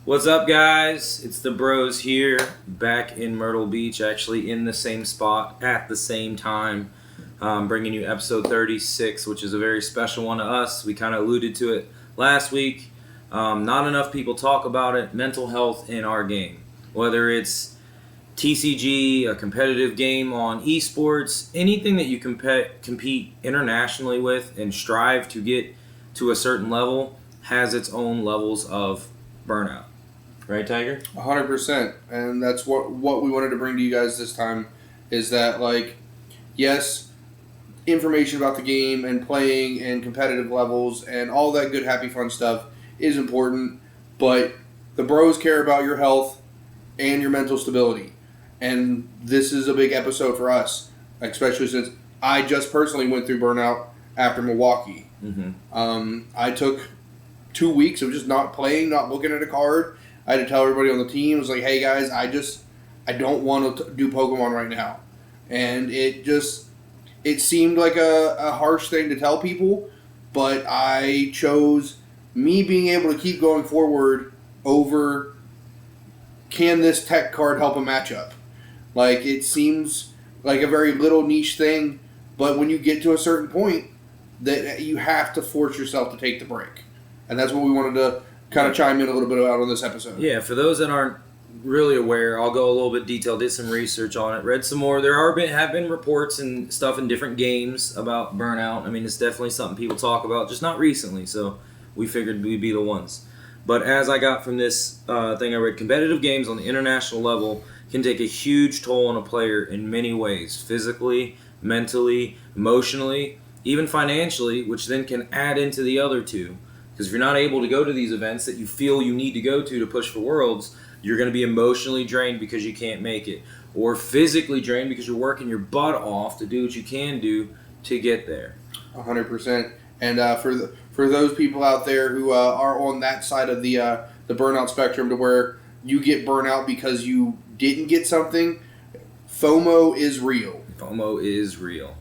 What's up, guys? It's the bros here, back in Myrtle Beach, actually in the same spot at the same time, bringing you episode 36, which is a very special one to us. We kind of alluded to it last week. Not enough people talk about it. Mental health in our game, whether it's TCG, a competitive game on esports, anything that you compete internationally with and strive to get to a certain level has its own levels of burnout. Right, Tiger? 100%. And that's what we wanted to bring to you guys this time is that, yes, information about the game and playing and competitive levels and all that good, happy, fun stuff is important, but the bros care about your health and your mental stability. And this is a big episode for us, especially since I just personally went through burnout after Milwaukee. Mm-hmm. I took 2 weeks of just not playing, not looking at a card. I had to tell everybody on the team, I was like, hey guys, I don't want to do Pokemon right now. And it seemed like a harsh thing to tell people, but I chose me being able to keep going forward over, can this tech card help a matchup? It seems like a very little niche thing, but when you get to a certain point, that you have to force yourself to take the break. And that's what we wanted to kind of chime in a little bit about on this episode. Yeah, for those that aren't really aware, I'll go a little bit detailed, did some research on it, read some more. There have been reports and stuff in different games about burnout. I mean, it's definitely something people talk about, just not recently, so we figured we'd be the ones. But as I got from this thing I read, competitive games on the international level can take a huge toll on a player in many ways, physically, mentally, emotionally, even financially, which then can add into the other two. Because if you're not able to go to these events that you feel you need to go to push for Worlds, you're going to be emotionally drained because you can't make it. Or physically drained because you're working your butt off to do what you can do to get there. 100%. And for those people out there who are on that side of the burnout spectrum to where you get burnout because you didn't get something, FOMO is real. FOMO is real.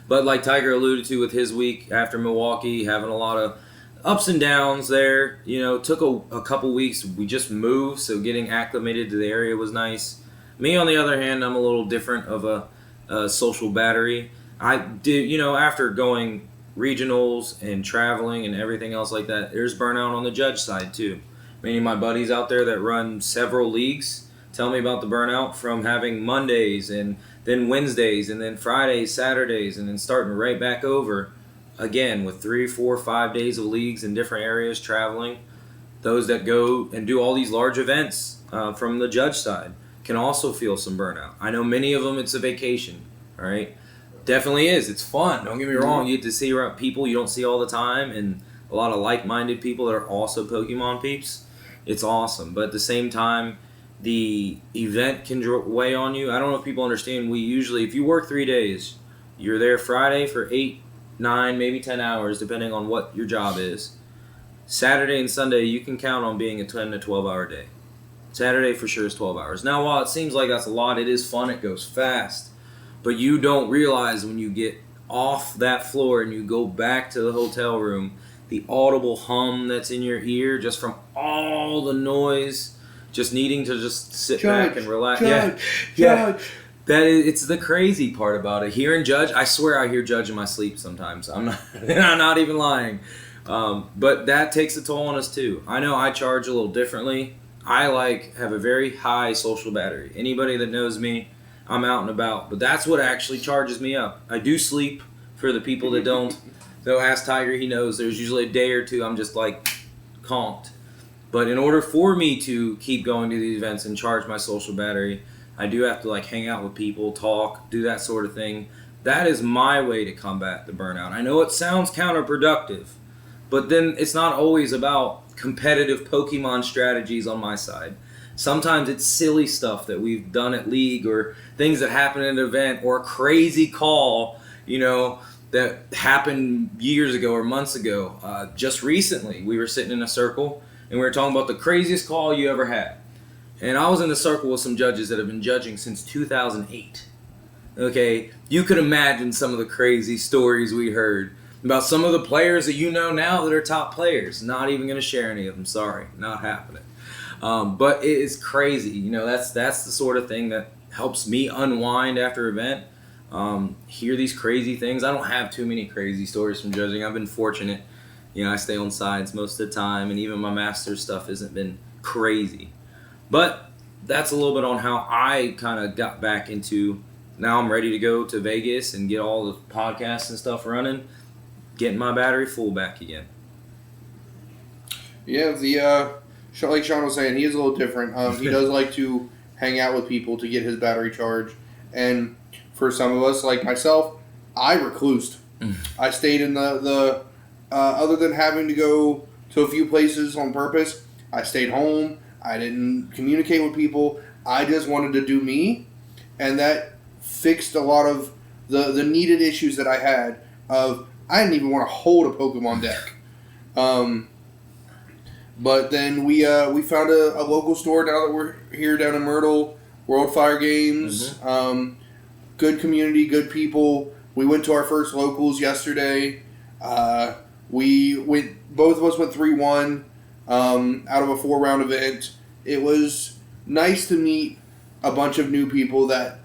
But like Tiger alluded to with his week after Milwaukee, having a lot of ups and downs there, took a couple weeks. We just moved, so getting acclimated to the area was nice. Me, on the other hand, I'm a little different of a social battery. I did, after going regionals and traveling and everything else like that, there's burnout on the judge side too. Many of my buddies out there that run several leagues tell me about the burnout from having Mondays and then Wednesdays and then Fridays, Saturdays, and then starting right back over again with 3, 4, 5 days of leagues in different areas traveling. Those that go and do all these large events from the judge side can also feel some burnout. I know many of them it's a vacation, all right? Definitely is. It's fun. Don't get me wrong. You get to see people you don't see all the time and a lot of like-minded people that are also Pokemon peeps. It's awesome. But at the same time, the event can weigh on you. I don't know if people understand. We usually, if you work 3 days, you're there Friday for 8, 9, maybe 10 hours, depending on what your job is. Saturday and Sunday, you can count on being a 10 to 12-hour day. Saturday for sure is 12 hours. Now, while it seems like that's a lot, it is fun. It goes fast. But you don't realize when you get off that floor and you go back to the hotel room, the audible hum that's in your ear just from all the noise, just needing to just sit back and relax. Judge. It's the crazy part about it. Hearing Judge, I swear I hear Judge in my sleep sometimes. I'm not even lying. But that takes a toll on us too. I know I charge a little differently. I have a very high social battery. Anybody that knows me, I'm out and about. But that's what actually charges me up. I do sleep for the people that don't. They'll ask Tiger, he knows there's usually a day or two I'm just conked. But in order for me to keep going to these events and charge my social battery, I do have to hang out with people, talk, do that sort of thing. That is my way to combat the burnout. I know it sounds counterproductive, but then it's not always about competitive Pokemon strategies on my side. Sometimes it's silly stuff that we've done at league or things that happen at an event or a crazy call, that happened years ago or months ago. Just recently, we were sitting in a circle and we were talking about the craziest call you ever had. And I was in the circle with some judges that have been judging since 2008. Okay, you could imagine some of the crazy stories we heard. about some of the players that you know now that are top players. Not even going to share any of them. Sorry, not happening. But it is crazy. You know, that's the sort of thing that helps me unwind after an event. Hear these crazy things. I don't have too many crazy stories from judging. I've been fortunate. You know, I stay on sides most of the time, and even my Masters stuff hasn't been crazy. But that's a little bit on how I kind of got back into. Now I'm ready to go to Vegas and get all the podcasts and stuff running. Getting my battery full back again. Yeah, like Shawn was saying, he is a little different. He does like to hang out with people to get his battery charged. And for some of us, like myself, I reclused. I stayed in the other than having to go to a few places on purpose, I stayed home. I didn't communicate with people. I just wanted to do me. And that fixed a lot of the needed issues that I had of I didn't even want to hold a Pokemon deck. But then we found a local store now that we're here down in Myrtle, World Fire Games. Good community, good people. We went to our first locals yesterday. Both of us went 3-1 out of a 4-round event. It was nice to meet a bunch of new people that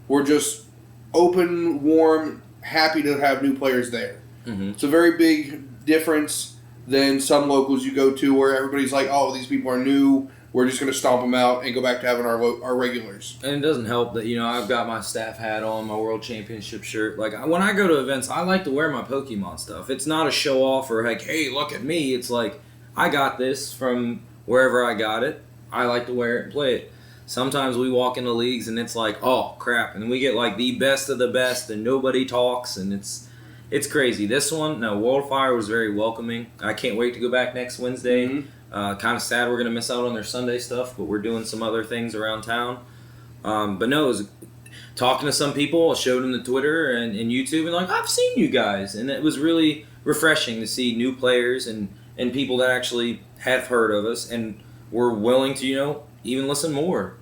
were just open, warm, happy to have new players there. It's a very big difference than some locals you go to where everybody's like, oh, these people are new. We're just going to stomp them out and go back to having our regulars. And it doesn't help that, you know, I've got my staff hat on, my World Championship shirt. Like, when I go to events, I like to wear my Pokemon stuff. It's not a show off or like, hey, look at me. It's like, I got this from wherever I got it. I like to wear it and play it. Sometimes we walk into leagues and it's like, oh, crap. And we get like the best of the best and nobody talks and it's crazy. This one, no, Wildfire was very welcoming. I can't wait to go back next Wednesday. Kind of sad we're going to miss out on their Sunday stuff, but we're doing some other things around town. But no, it was talking to some people. I showed them the Twitter and YouTube, and like, I've seen you guys. And it was really refreshing to see new players and people that actually have heard of us and were willing to, you know, even listen more.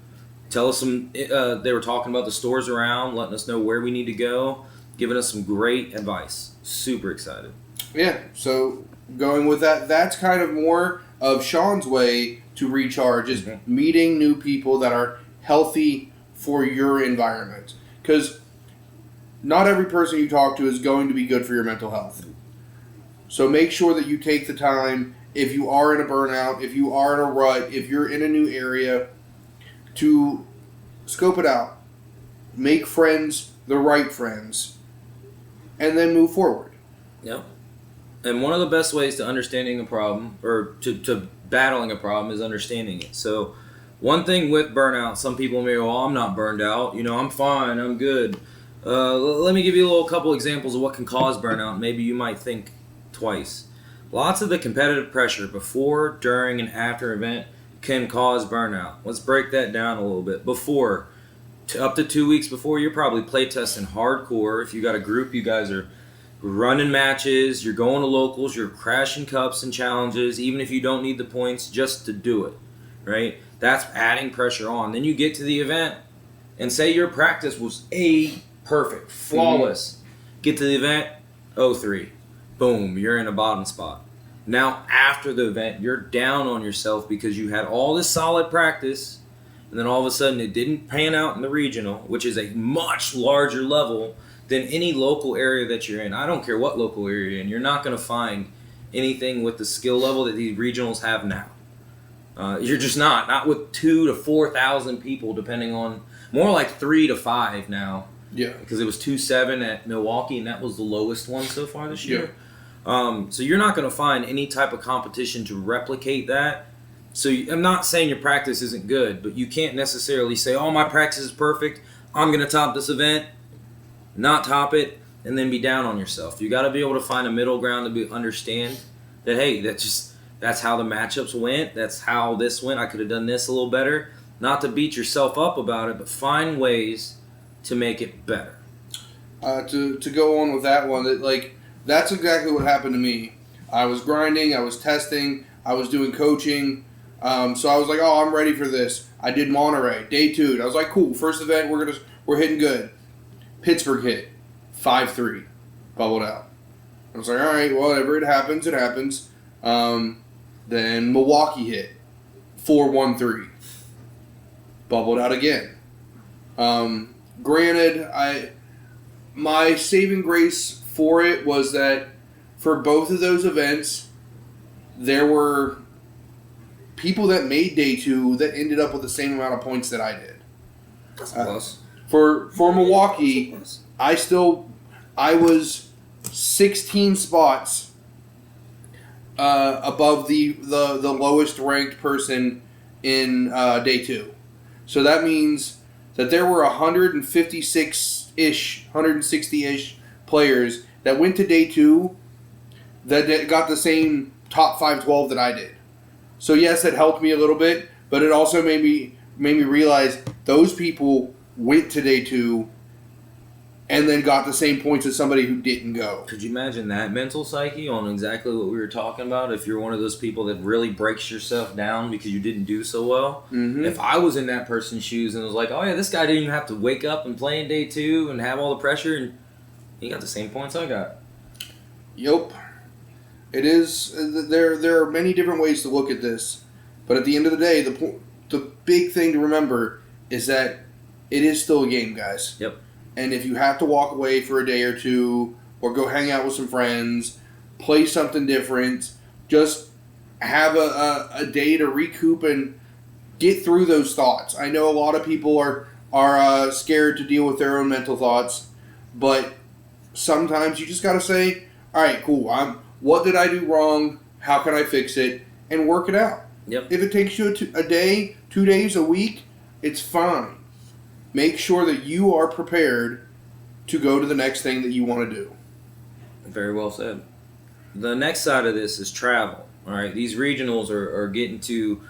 Tell us some, they were talking about the stores around, letting us know where we need to go, giving us some great advice. Super excited. Yeah, so going with that, that's kind of more of Shawn's way to recharge is meeting new people that are healthy for your environment. Because not every person you talk to is going to be good for your mental health. So make sure that you take the time, if you are in a burnout, if you are in a rut, if you're in a new area, to scope it out. Make friends, the right friends, and then move forward. Yep. And one of the best ways to understanding a problem, or to battling a problem, is understanding it. So one thing with burnout, some people may go, oh, I'm not burned out. You know, I'm fine. I'm good. Let me give you a couple examples of what can cause burnout. Maybe you might think twice. Lots of the competitive pressure before, during, and after event can cause burnout. Let's break that down a little bit. Before, up to 2 weeks before, you're probably playtesting hardcore. If you got a group, you guys are running matches, you're going to locals, you're crashing cups and challenges, even if you don't need the points, just to do it, right? That's adding pressure on. Then you get to the event, and say your practice was perfect, flawless. Get to the event, 0-3. Boom, you're in a bottom spot. Now, after the event, you're down on yourself because you had all this solid practice, and then all of a sudden it didn't pan out in the regional, which is a much larger level than any local area that you're in. I don't care what local area you're in. You're not going to find anything with the skill level that these regionals have now. You're just not with 2,000 to 4,000 people, depending on, more like 3 to 5 now. Yeah. Because it was 2-7 at Milwaukee, and that was the lowest one so far this year. Yeah. So you're not going to find any type of competition to replicate that. So I'm not saying your practice isn't good, but you can't necessarily say, oh, my practice is perfect, I'm going to top this event, not top it, and then be down on yourself. You got to be able to find a middle ground to understand that, hey, that's how the matchups went, that's how this went, I could have done this a little better. Not to beat yourself up about it, but find ways to make it better. To go on with that one, that's exactly what happened to me. I was grinding, I was testing, I was doing coaching. So I was like, oh, I'm ready for this. I did Monterey, day 2. I was like, cool, first event, we're hitting good. Pittsburgh hit, 5-3, bubbled out. I was like, all right, well, whatever, it happens, it happens. Then Milwaukee hit 4-1-3. Bubbled out again. Granted, my saving grace for it was that for both of those events, there were people that made day 2 that ended up with the same amount of points that I did. That's a plus. For Milwaukee, I was 16 spots above the lowest ranked person in day 2. So that means that there were 156-ish, 160-ish players that went to day 2 that got the same top 512 that I did. So yes, it helped me a little bit, but it also made me realize those people went to day 2 and then got the same points as somebody who didn't go. Could you imagine that mental psyche on exactly what we were talking about? If you're one of those people that really breaks yourself down because you didn't do so well. Mm-hmm. If I was in that person's shoes and was like, oh yeah, this guy didn't even have to wake up and play in day 2 and have all the pressure, and he got the same points I got. Yep. It is. There are many different ways to look at this, but at the end of the day, the big thing to remember is that it is still a game, guys. Yep. And if you have to walk away for a day or two, or go hang out with some friends, play something different, just have a day to recoup and get through those thoughts. I know a lot of people are scared to deal with their own mental thoughts, but sometimes you just got to say, all right, cool, what did I do wrong? How can I fix it? And work it out. Yep. If it takes you a day, 2 days, a week, it's fine. Make sure that you are prepared to go to the next thing that you want to do. Very well said. The next side of this is travel. All right, these regionals are getting to...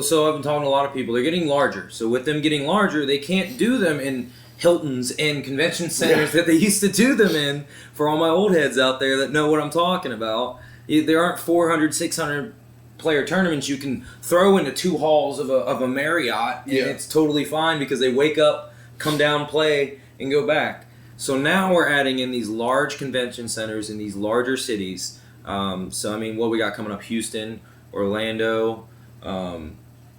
So I've been talking to a lot of people. They're getting larger. So with them getting larger, they can't do them in Hiltons and convention centers that they used to do them in. For all my old heads out there that know what I'm talking about, there aren't 400, 600 player tournaments you can throw into 2 halls of a Marriott, and it's totally fine because they wake up, come down, play, and go back. So now we're adding in these large convention centers in these larger cities. So I mean, what we got coming up: Houston, Orlando.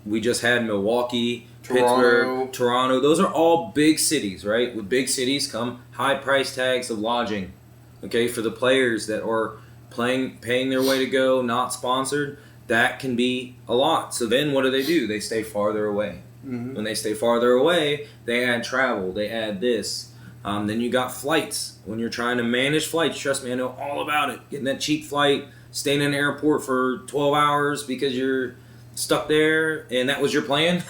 We just had Milwaukee, Pittsburgh, Toronto. Those are all big cities, right? With big cities come high price tags of lodging. Okay, for the players that are paying their way to go, not sponsored. That can be a lot. So then what do? They stay farther away. Mm-hmm. When they stay farther away, they add travel. They add this. Then you got flights. When you're trying to manage flights, trust me, I know all about it. Getting that cheap flight, staying in an airport for 12 hours because you're stuck there and that was your plan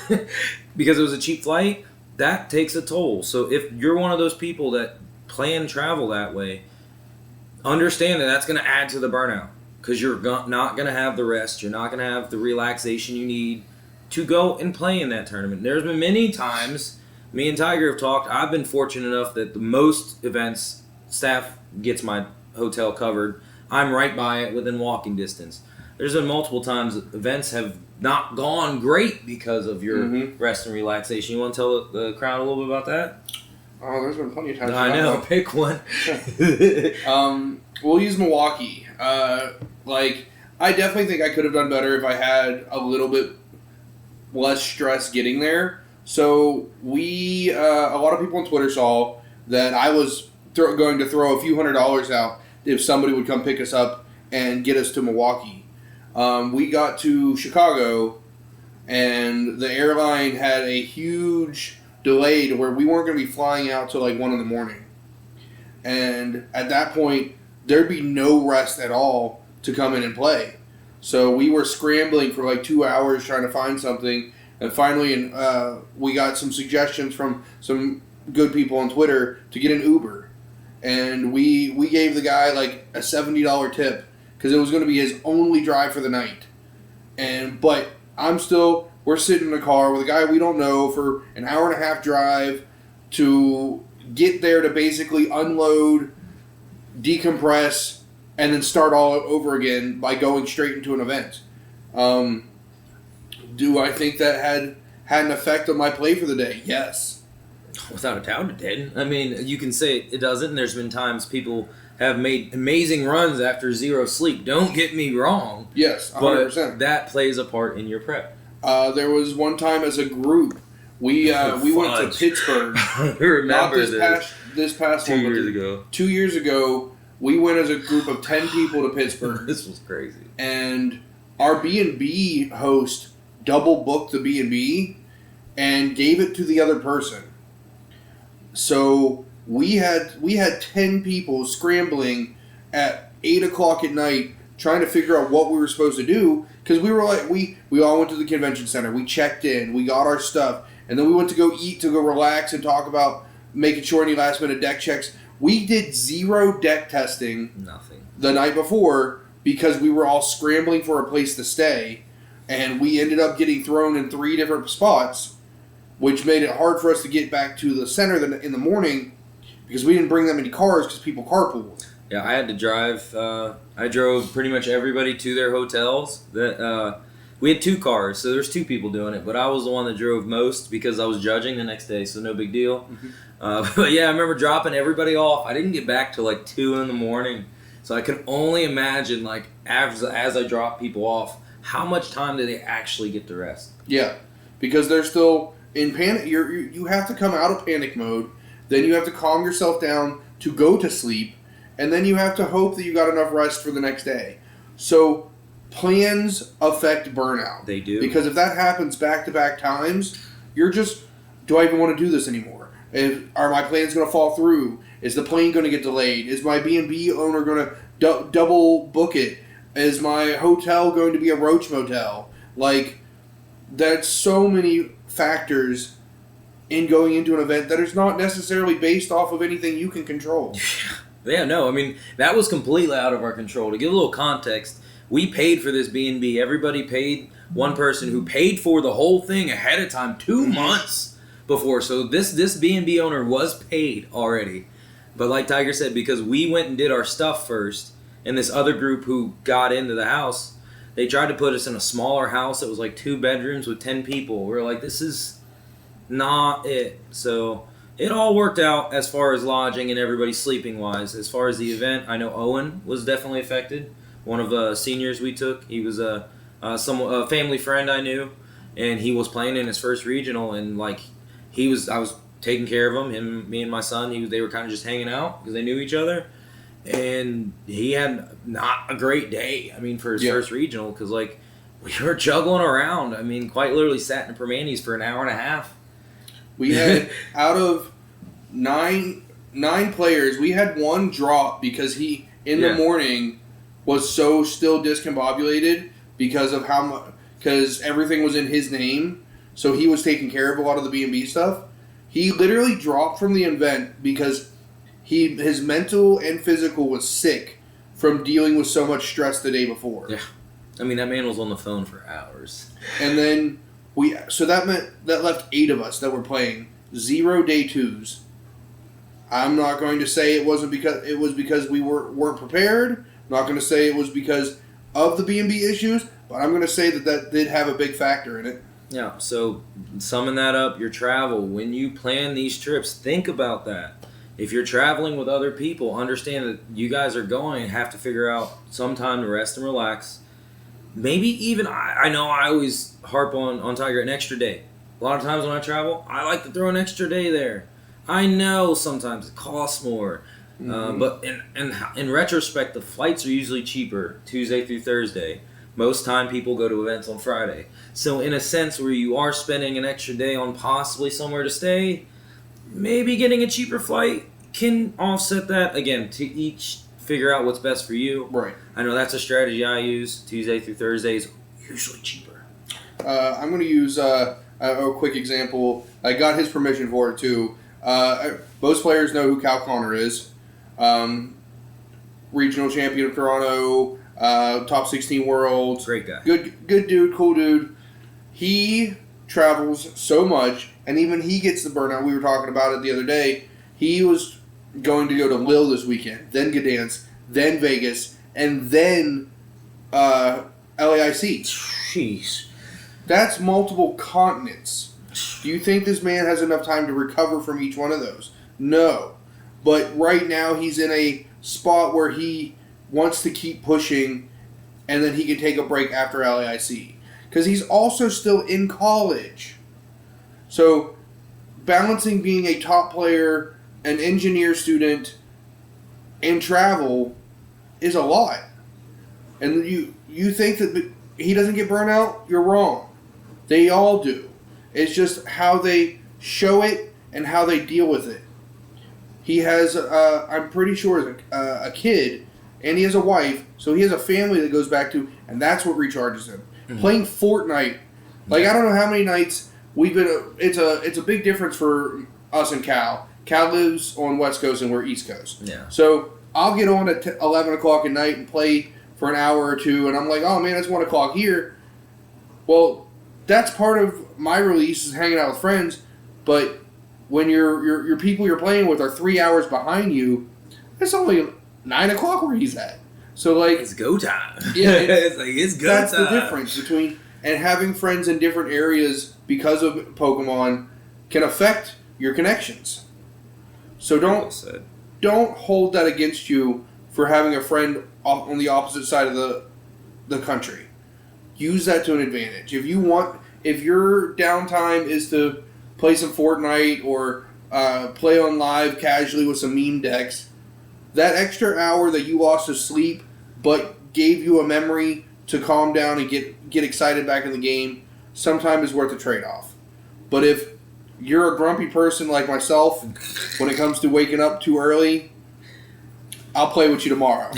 because it was a cheap flight, that takes a toll. So if you're one of those people that plan travel that way, understand that that's going to add to the burnout. Because you're not going to have the rest. You're not going to have the relaxation you need to go and play in that tournament. There's been many times, me and Tiger have talked, I've been fortunate enough that the most events, staff gets my hotel covered. I'm right by it within walking distance. There's been multiple times events have not gone great because of your rest and relaxation. You want to tell the crowd a little bit about that? Oh, there's been plenty of times. I know, pick one. We'll use Milwaukee. I definitely think I could have done better if I had a little bit less stress getting there. So a lot of people on Twitter saw that I was going to throw a few $100s out if somebody would come pick us up and get us to Milwaukee. We got to Chicago, and the airline had a huge delay to where we weren't going to be flying out till 1 in the morning. And at that point, there'd be no rest at all to come in and play. So we were scrambling for 2 hours trying to find something. And finally, we got some suggestions from some good people on Twitter to get an Uber. And we gave the guy a $70 tip because it was going to be his only drive for the night. But we're sitting in a car with a guy we don't know for an hour and a half drive to get there to basically unload, decompress, and then start all over again by going straight into an event. Do I think that had an effect on my play for the day? Yes. Without a doubt it did. I mean, you can say it doesn't, and there's been times people have made amazing runs after 0 sleep. Don't get me wrong. Yes, 100%. But that plays a part in your prep. There was one time as a group, we went to Pittsburgh. I remember this past 2 years ago. 2 years ago, we went as a group of 10 people to Pittsburgh. This was crazy. And our B&B host double booked the B&B and gave it to the other person. So we had 10 people scrambling at 8 o'clock at night trying to figure out what we were supposed to do, because we were like, we all went to the convention center, we checked in, we got our stuff, and then we went to go eat, to go relax and talk about making sure any last minute deck checks. We did 0 deck testing the night before because we were all scrambling for a place to stay, and we ended up getting thrown in 3 different spots, which made it hard for us to get back to the center in the morning because we didn't bring that many cars because people carpooled. Yeah, I had to drive. I drove pretty much everybody to their hotels. We had 2 cars, so there's 2 people doing it, but I was the one that drove most because I was judging the next day, so no big deal. Mm-hmm. But yeah, I remember dropping everybody off. I didn't get back till like 2 in the morning, so I can only imagine, like, as I drop people off, how much time do they actually get to rest? Yeah, because they're still in panic. You have to come out of panic mode, then you have to calm yourself down to go to sleep, and then you have to hope that you got enough rest for the next day. So plans affect burnout. They do. Because if that happens back-to-back times, you're just, do I even want to do this anymore? Are my plans going to fall through? Is the plane going to get delayed? Is my B&B owner going to double book it? Is my hotel going to be a roach motel? Like, that's so many factors in going into an event that is not necessarily based off of anything you can control. Yeah, no, I mean, that was completely out of our control. To give a little context, we paid for this B&B. Everybody paid. One person who paid for the whole thing ahead of time, 2 months before. So this B&B owner was paid already. But like Tiger said, because we went and did our stuff first, and this other group who got into the house, they tried to put us in a smaller house. It was like 2 bedrooms with 10 people. We were like, this is not it. So it all worked out as far as lodging and everybody sleeping wise. As far as the event, I know Owen was definitely affected. One of the seniors we took, he was a family friend I knew, and he was playing in his first regional, and like I was taking care of him, me and my son. They were kind of just hanging out because they knew each other, and he had not a great day. I mean, for his first regional, because like we were juggling around. I mean, quite literally sat in Permanis for an hour and a half. We had out of nine players, we had 1 drop because he in the morning was so still discombobulated because of because everything was in his name, so he was taking care of a lot of the B&B stuff. He literally dropped from the event because his mental and physical was sick from dealing with so much stress the day before. Yeah, I mean that man was on the phone for hours. And then that left 8 of us that were playing 0 day 2s. I'm not going to say it was because we weren't prepared. I'm not going to say it was because of the B&B issues, but I'm going to say that did have a big factor in it. Yeah, so summing that up, your travel, when you plan these trips, think about that. If you're traveling with other people, understand that you guys are going and have to figure out some time to rest and relax. Maybe even, I know I always harp on Tiger, an extra day. A lot of times when I travel, I like to throw an extra day there. I know sometimes it costs more. But in retrospect, the flights are usually cheaper Tuesday through Thursday. Most time people go to events on Friday. So in a sense where you are spending an extra day on possibly somewhere to stay, maybe getting a cheaper flight can offset that. Again, to each figure out what's best for you. Right. I know that's a strategy I use. Tuesday through Thursday is usually cheaper. I'm going to use a quick example. I got his permission for it too. Most players know who Cal Connor is. Regional champion of Toronto, top 16 world. Great guy. Good dude, cool dude. He travels so much, and even he gets the burnout. We were talking about it the other day. He was going to go to Lille this weekend, then Gdansk, then Vegas, and then LAIC. Jeez. That's multiple continents. Do you think this man has enough time to recover from each one of those? No. But right now he's in a spot where he wants to keep pushing and then he can take a break after LAIC. Because he's also still in college. So, balancing being a top player, an engineer student, and travel is a lot. And you think that he doesn't get burnout? You're wrong. They all do. It's just how they show it and how they deal with it. He has, I'm pretty sure, a kid, and he has a wife, so he has a family that goes back to, and that's what recharges him. Mm-hmm. Playing Fortnite, like I don't know how many nights we've been. It's a big difference for us and Cal. Cal lives on West Coast and we're East Coast. Yeah. So I'll get on at 11 o'clock at night and play for an hour or two, and I'm like, oh man, it's 1 o'clock here. Well, that's part of my release is hanging out with friends, but when your people you're playing with are 3 hours behind you, it's only 9 o'clock where he's at. So like it's go time. Yeah, it's go that's time. That's the difference between and having friends in different areas because of Pokemon can affect your connections. So don't hold that against you for having a friend on the opposite side of the country. Use that to an advantage. If your downtime is to play some Fortnite or play on live casually with some meme decks, that extra hour that you lost to sleep but gave you a memory to calm down and get excited back in the game, sometimes is worth the trade-off. But if you're a grumpy person like myself, when it comes to waking up too early, I'll play with you tomorrow.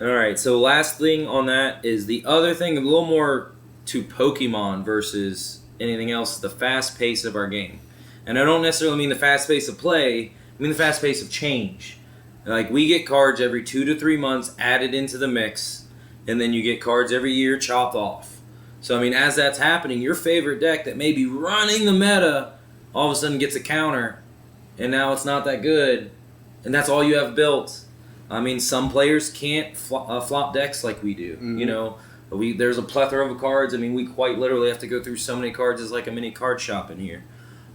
All right, so last thing on that is the other thing, a little more to Pokemon versus anything else, the fast pace of our game. And I don't necessarily mean the fast pace of play, I mean the fast pace of change. Like, we get cards every 2 to 3 months added into the mix, and then you get cards every year chopped off. So, I mean, as that's happening, your favorite deck that may be running the meta all of a sudden gets a counter, and now it's not that good, and that's all you have built. I mean, some players can't flop decks like we do. Mm-hmm. You know, there's a plethora of cards. I mean, we quite literally have to go through so many cards. It's like a mini card shop in here.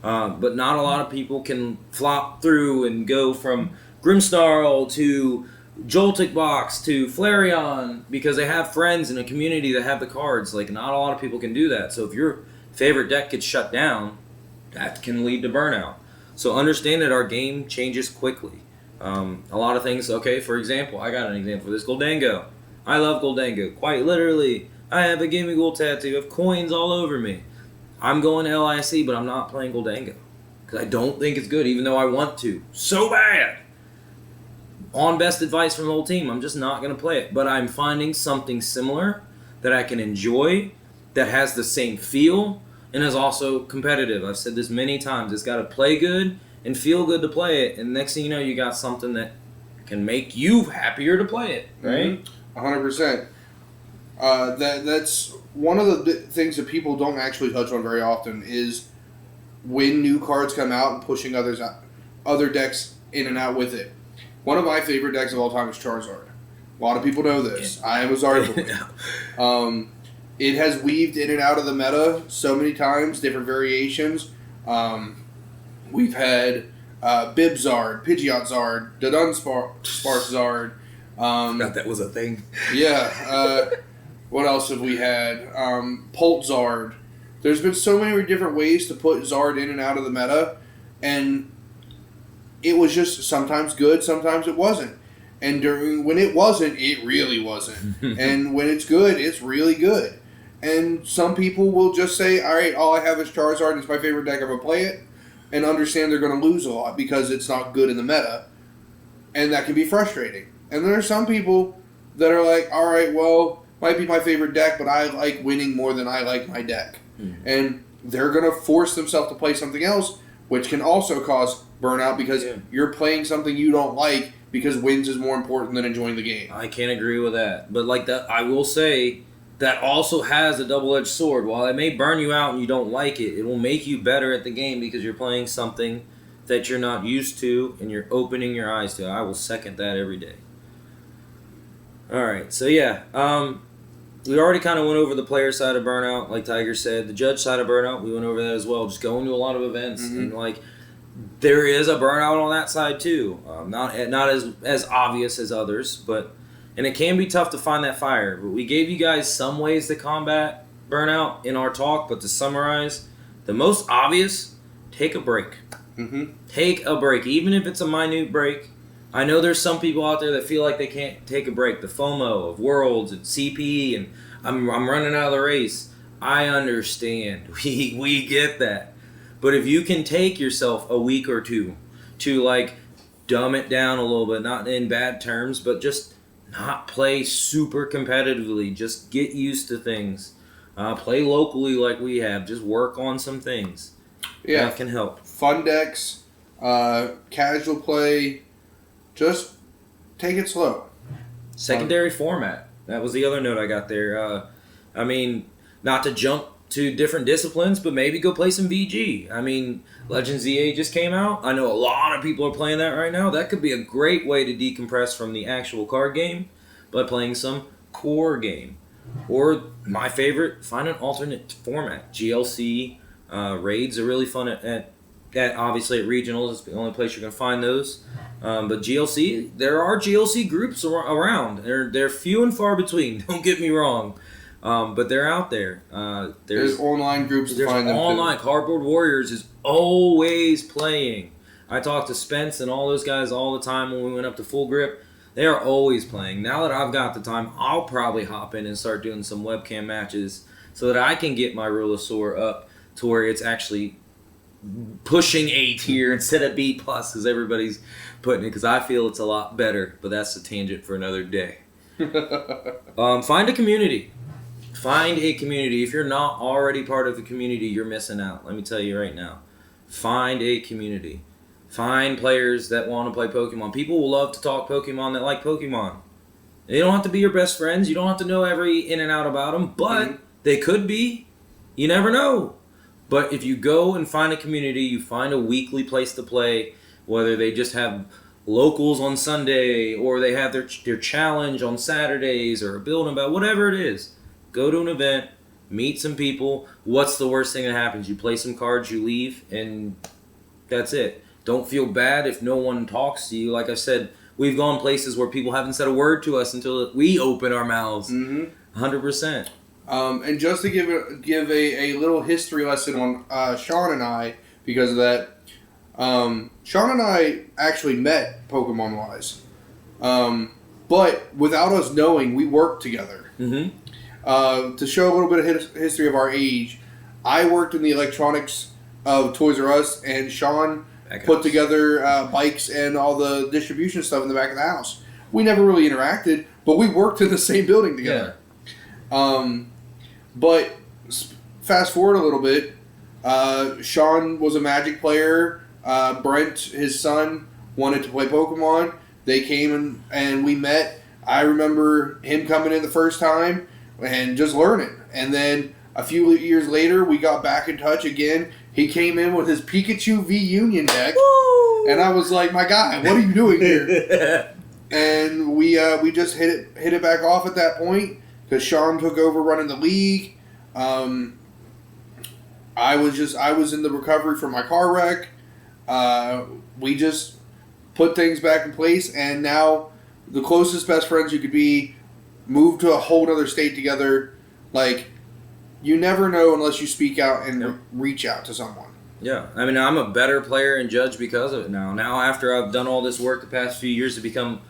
But not a lot of people can flop through and go from Grimmsnarl to Joltik Box to Flareon because they have friends in a community that have the cards. Like, not a lot of people can do that. So if your favorite deck gets shut down, that can lead to burnout. So understand that our game changes quickly. A lot of things, okay, for example, I got an example for this, Goldango. I love Goldango. Quite literally, I have a Gimmighoul tattoo of coins all over me. I'm going to LIC, but I'm not playing Goldango. Because I don't think it's good, even though I want to. So bad! On best advice from the whole team, I'm just not going to play it. But I'm finding something similar that I can enjoy, that has the same feel, and is also competitive. I've said this many times. It's got to play good and feel good to play it. And next thing you know, you got something that can make you happier to play it, right? 100%. That's one of the things that people don't actually touch on very often is when new cards come out and pushing other decks in and out with it. One of my favorite decks of all time is Charizard. A lot of people know this. I am a Zard boy. It has weaved in and out of the meta so many times, different variations. We've had Bibzard, Pidgeot Zard, Dudunsparce Zard. Forgot that was a thing. Yeah. What else have we had? Polt Zard. There's been so many different ways to put Zard in and out of the meta, and it was just sometimes good, sometimes it wasn't. And when it wasn't, it really wasn't. And when it's good, it's really good. And some people will just say, all right, all I have is Charizard, and it's my favorite deck, I'm going to play it, and understand they're going to lose a lot because it's not good in the meta. And that can be frustrating. And there are some people that are like, all right, well, might be my favorite deck, but I like winning more than I like my deck. Mm-hmm. And they're going to force themselves to play something else, which can also cause burnout because you're playing something you don't like because wins is more important than enjoying the game. I can't agree with that. But like that, I will say that also has a double-edged sword. While it may burn you out and you don't like it, it will make you better at the game because you're playing something that you're not used to and you're opening your eyes to. I will second that every day. All right, so yeah, we already kind of went over the player side of Burnout, like Tiger said. The judge side of Burnout, we went over that as well. Just going to a lot of events and like there is a burnout on that side too. Not as obvious as others, and it can be tough to find that fire. But we gave you guys some ways to combat burnout in our talk. But to summarize, the most obvious: take a break. Mm-hmm. Take a break, even if it's a minute break. I know there's some people out there that feel like they can't take a break. The FOMO of Worlds and CPE, and I'm running out of the race. I understand. We get that. But if you can take yourself a week or two to like dumb it down a little bit, not in bad terms, but just not play super competitively, just get used to things. Play locally like we have. Just work on some things. Yeah, that can help. Fun decks, casual play. Just take it slow. Secondary format. That was the other note I got there. I mean, not to jump to different disciplines, but maybe go play some VG. I mean, Legends ZA just came out. I know a lot of people are playing that right now. That could be a great way to decompress from the actual card game by playing some core game. Or, my favorite, find an alternate format. GLC, raids are really fun at obviously at regionals. It's the only place you're going to find those. But GLC, there are GLC groups around. They're few and far between. Don't get me wrong. But they're out there. There's online groups to find them. Online. Cardboard Warriors is always playing. I talk to Spence and all those guys all the time when we went up to Full Grip. They are always playing. Now that I've got the time, I'll probably hop in and start doing some webcam matches so that I can get my Rulosaur up to where it's actually pushing A tier instead of B plus as everybody's putting it, because I feel it's a lot better. But that's a tangent for another day. Find a community. Find a community. If you're not already part of the community, you're missing out. Let me tell you right now. Find a community. Find players that want to play Pokemon. People will love to talk Pokemon that like Pokemon. They don't have to be your best friends. You don't have to know every in and out about them, but they could be. You never know. But if you go and find a community, you find a weekly place to play, whether they just have locals on Sunday or they have their challenge on Saturdays or a building about whatever it is. Go to an event, meet some people. What's the worst thing that happens? You play some cards, you leave, and that's it. Don't feel bad if no one talks to you. Like I said, we've gone places where people haven't said a word to us until we open our mouths. 100%. And just to give a little history lesson on Shawn and I, because of that, Shawn and I actually met Pokemon-wise. But without us knowing, we worked together. To show a little bit of history of our age, I worked in the electronics of Toys R Us, and Shawn put together bikes and all the distribution stuff in the back of the house. We never really interacted, but we worked in the same building together. Yeah. But fast forward a little bit, Shawn was a Magic player. Brent, his son, wanted to play Pokemon. They came and we met. I remember him coming in the first time and just learning. And then a few years later, we got back in touch again. He came in with his Pikachu V Union deck. Woo! And I was like, my guy, what are you doing here? And we just hit it back off at that point because Shawn took over running the league. I was in the recovery from my car wreck. We just put things back in place, and now the closest best friends you could be, moved to a whole other state together. Like, you never know unless you speak out and reach out to someone. Yeah, I mean, I'm a better player and judge because of it now. Now, after I've done all this work the past few years to become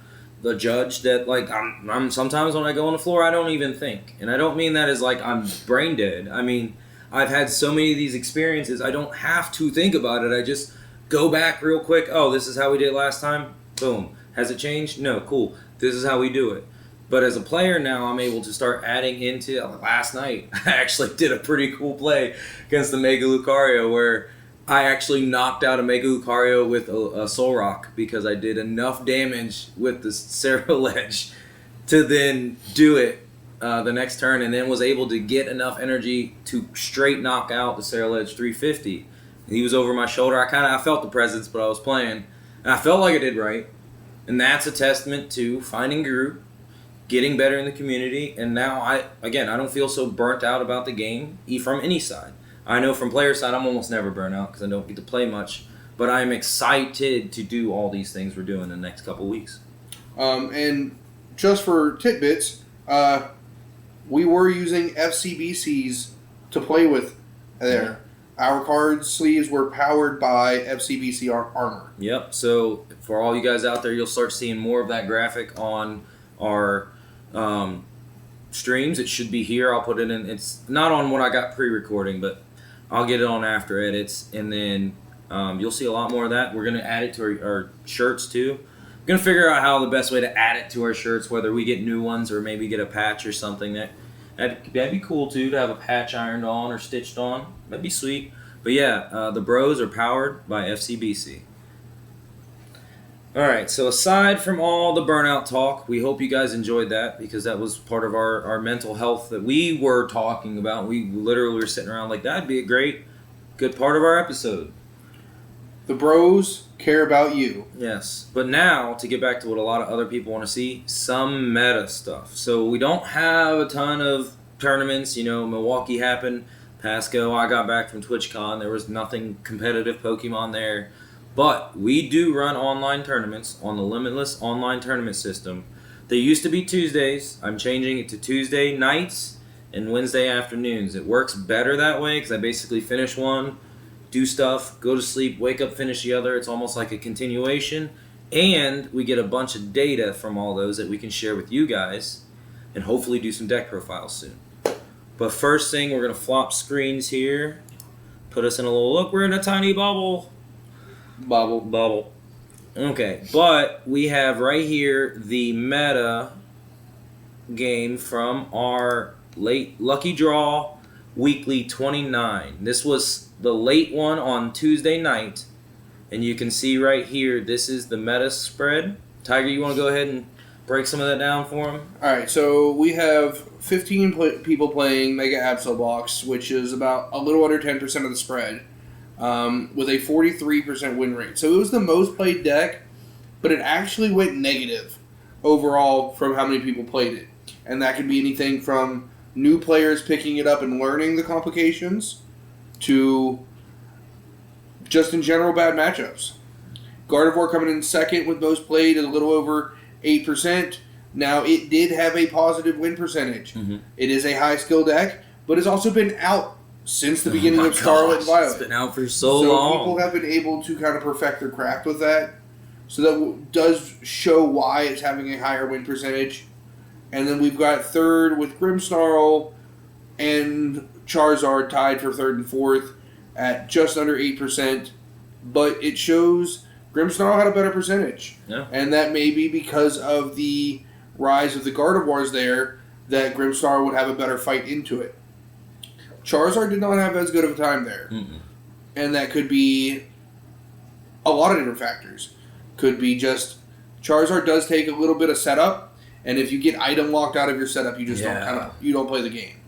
the judge, that like I'm sometimes when I go on the floor, I don't even think, and I don't mean that as like I'm brain dead. I mean, I've had so many of these experiences, I don't have to think about it. I just go back real quick. Oh, this is how we did it last time. Boom. Has it changed? No. Cool. This is how we do it. But as a player now, I'm able to start adding into... Last night, I actually did a pretty cool play against the Mega Lucario where I actually knocked out a Mega Lucario with a Soul Rock because I did enough damage with the Ceruledge to then do it the next turn, and then was able to get enough energy to straight knock out the Ceruledge 350. He was over my shoulder. I felt the presence, but I was playing, and I felt like I did right. And that's a testament to finding a group, getting better in the community, and now I don't feel so burnt out about the game from any side. I know from player side I'm almost never burnt out because I don't get to play much, But I'm excited to do all these things we're doing in the next couple weeks. And just for tidbits, we were using FCBCs to play with there. Our card sleeves were powered by FCBC armor. Yep. So for all you guys out there, you'll start seeing more of that graphic on our streams. It should be here. I'll put it in. It's not on what I got pre-recording, but I'll get it on after edits. And then you'll see a lot more of that. We're going to add it to our shirts too. We're going to figure out how the best way to add it to our shirts, whether we get new ones or maybe get a patch or something. That'd be cool too, to have a patch ironed on or stitched on. That'd be sweet. But yeah, the bros are powered by FCBC. Alright, so aside from all the burnout talk, we hope you guys enjoyed that, because that was part of our mental health that we were talking about. We literally were sitting around like, that'd be a good part of our episode. The bros care about you. Yes, but now, to get back to what a lot of other people want to see, some meta stuff. So we don't have a ton of tournaments. Milwaukee happened, Pasco, I got back from TwitchCon, there was nothing competitive Pokemon there. But we do run online tournaments on the Limitless online tournament system. They used to be Tuesdays. I'm changing it to Tuesday nights and Wednesday afternoons. It works better that way because I basically finish one, do stuff, go to sleep, wake up, finish the other. It's almost like a continuation. And we get a bunch of data from all those that we can share with you guys and hopefully do some deck profiles soon. But first thing, we're going to flop screens here. Put us in a little look. We're in a tiny bubble. Bubble. Okay, but we have right here the meta game from our late Lucky Draw Weekly 29. This was the late one on Tuesday night, and you can see right here, this is the meta spread. Tiger, you want to go ahead and break some of that down for him? Alright, so we have 15 people playing Mega Absol Box, which is about a little under 10% of the spread. With a 43% win rate. So it was the most played deck, but it actually went negative overall from how many people played it. And that could be anything from new players picking it up and learning the complications to just in general bad matchups. Gardevoir coming in second with most played at a little over 8%. Now, it did have a positive win percentage. Mm-hmm. It is a high skill deck, but it's also been out since the beginning of Scarlet and Violet. It's been out for so long. So people have been able to kind of perfect their craft with that. So that does show why it's having a higher win percentage. And then we've got third with Grimmsnarl and Charizard tied for third and fourth at just under 8%. But it shows Grimmsnarl had a better percentage. Yeah. And that may be because of the rise of the Gardevoirs there, that Grimmsnarl would have a better fight into it. Charizard did not have as good of a time there. Mm-mm. And that could be a lot of different factors. Could be just Charizard does take a little bit of setup, and if you get item locked out of your setup, you just don't play the game.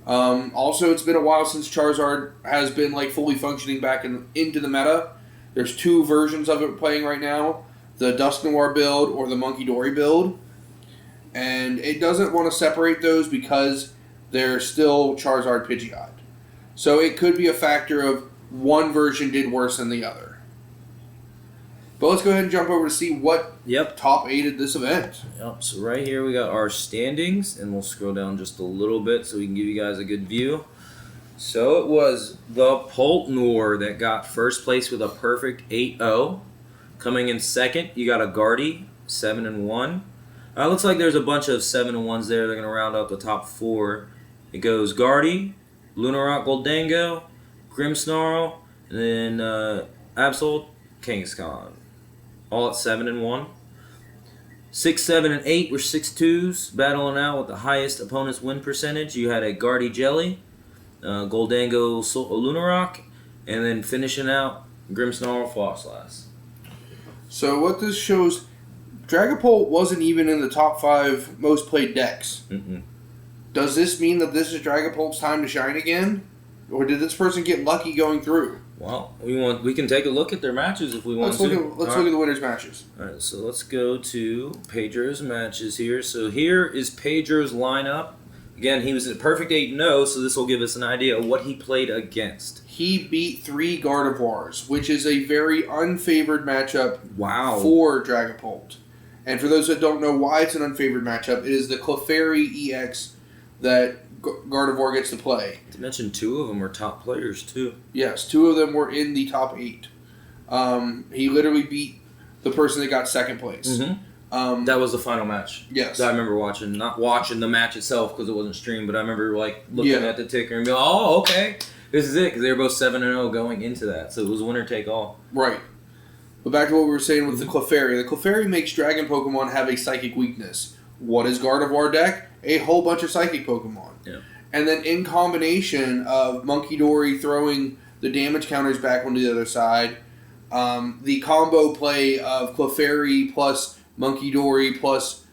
Also, it's been a while since Charizard has been fully functioning back into the meta. There's two versions of it playing right now: the Dusk Noir build or the Monkey Dory build, and it doesn't want to separate those because they're still Charizard Pidgeot. So it could be a factor of one version did worse than the other. But let's go ahead and jump over to see what top 8 this event. Yep, so right here we got our standings, and we'll scroll down just a little bit so we can give you guys a good view. So it was the Poltnor that got first place with a perfect 8-0. Coming in second, you got a Guardy, 7-1. Looks like there's a bunch of 7-1s there. They're going to round out the top 4. It goes Guardy, Lunarock Goldango, Grimmsnarl, and then Absol Kangaskhan. All at 7-1. 6, 7, and 8 were 6-2s, battling out with the highest opponent's win percentage. You had a Guardy Jelly, Goldango Lunarock, and then finishing out Grimmsnarl Foxlass. So what this shows, Dragapult wasn't even in the top 5 most played decks. Mm-mm. Does this mean that this is Dragapult's time to shine again? Or did this person get lucky going through? Well, we can take a look at their matches if we want to. Let's look at the winners' matches. All right, so let's go to Pedro's matches here. So here is Pedro's lineup again, he was a perfect 8-0, so this will give us an idea of what he played against. He beat 3 Gardevoirs, which is a very unfavored matchup for Dragapult. And for those that don't know why it's an unfavored matchup, it is the Clefairy EX that Gardevoir gets to play. To mention 2 of them are top players, too. Yes, 2 of them were in the top 8. He literally beat the person that got 2nd place. Mm-hmm. That was the final match. Yes. That I remember watching. Not watching the match itself because it wasn't streamed, but I remember looking at the ticker and being, oh, okay. This is it, because they were both 7-0 going into that. So it was winner take all. Right. But back to what we were saying with the Clefairy. The Clefairy makes Dragon Pokemon have a Psychic weakness. What is Gardevoir deck? A whole bunch of Psychic Pokemon. Yeah. And then in combination of Monkey Dory throwing the damage counters back onto the other side, the combo play of Clefairy plus Monkey Dory plus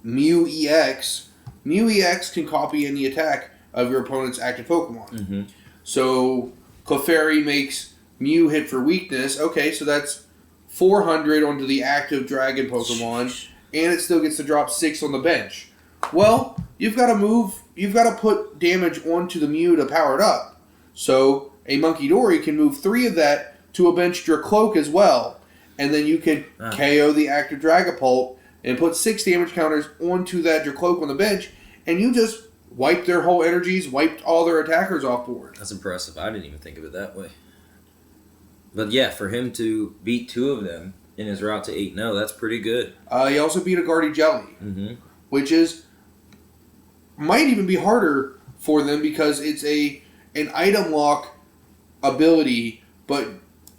Mew EX. Mew EX can copy any attack of your opponent's active Pokemon. Mm-hmm. So Clefairy makes Mew hit for weakness. Okay, so that's 400 onto the active Dragon Pokemon, and it still gets to drop 6 on the bench. Well, you've got to put damage onto the Mew to power it up. So a Monkey Dory can move 3 of that to a bench Dracloak as well, and then you can KO the active Dragapult and put 6 damage counters onto that Dracloak on the bench, and you just wiped their whole energies, wiped all their attackers off board. That's impressive. I didn't even think of it that way. But yeah, for him to beat 2 of them in his route to 8-0, that's pretty good. He also beat a Guardy Jelly, which might even be harder for them because it's an item lock ability, but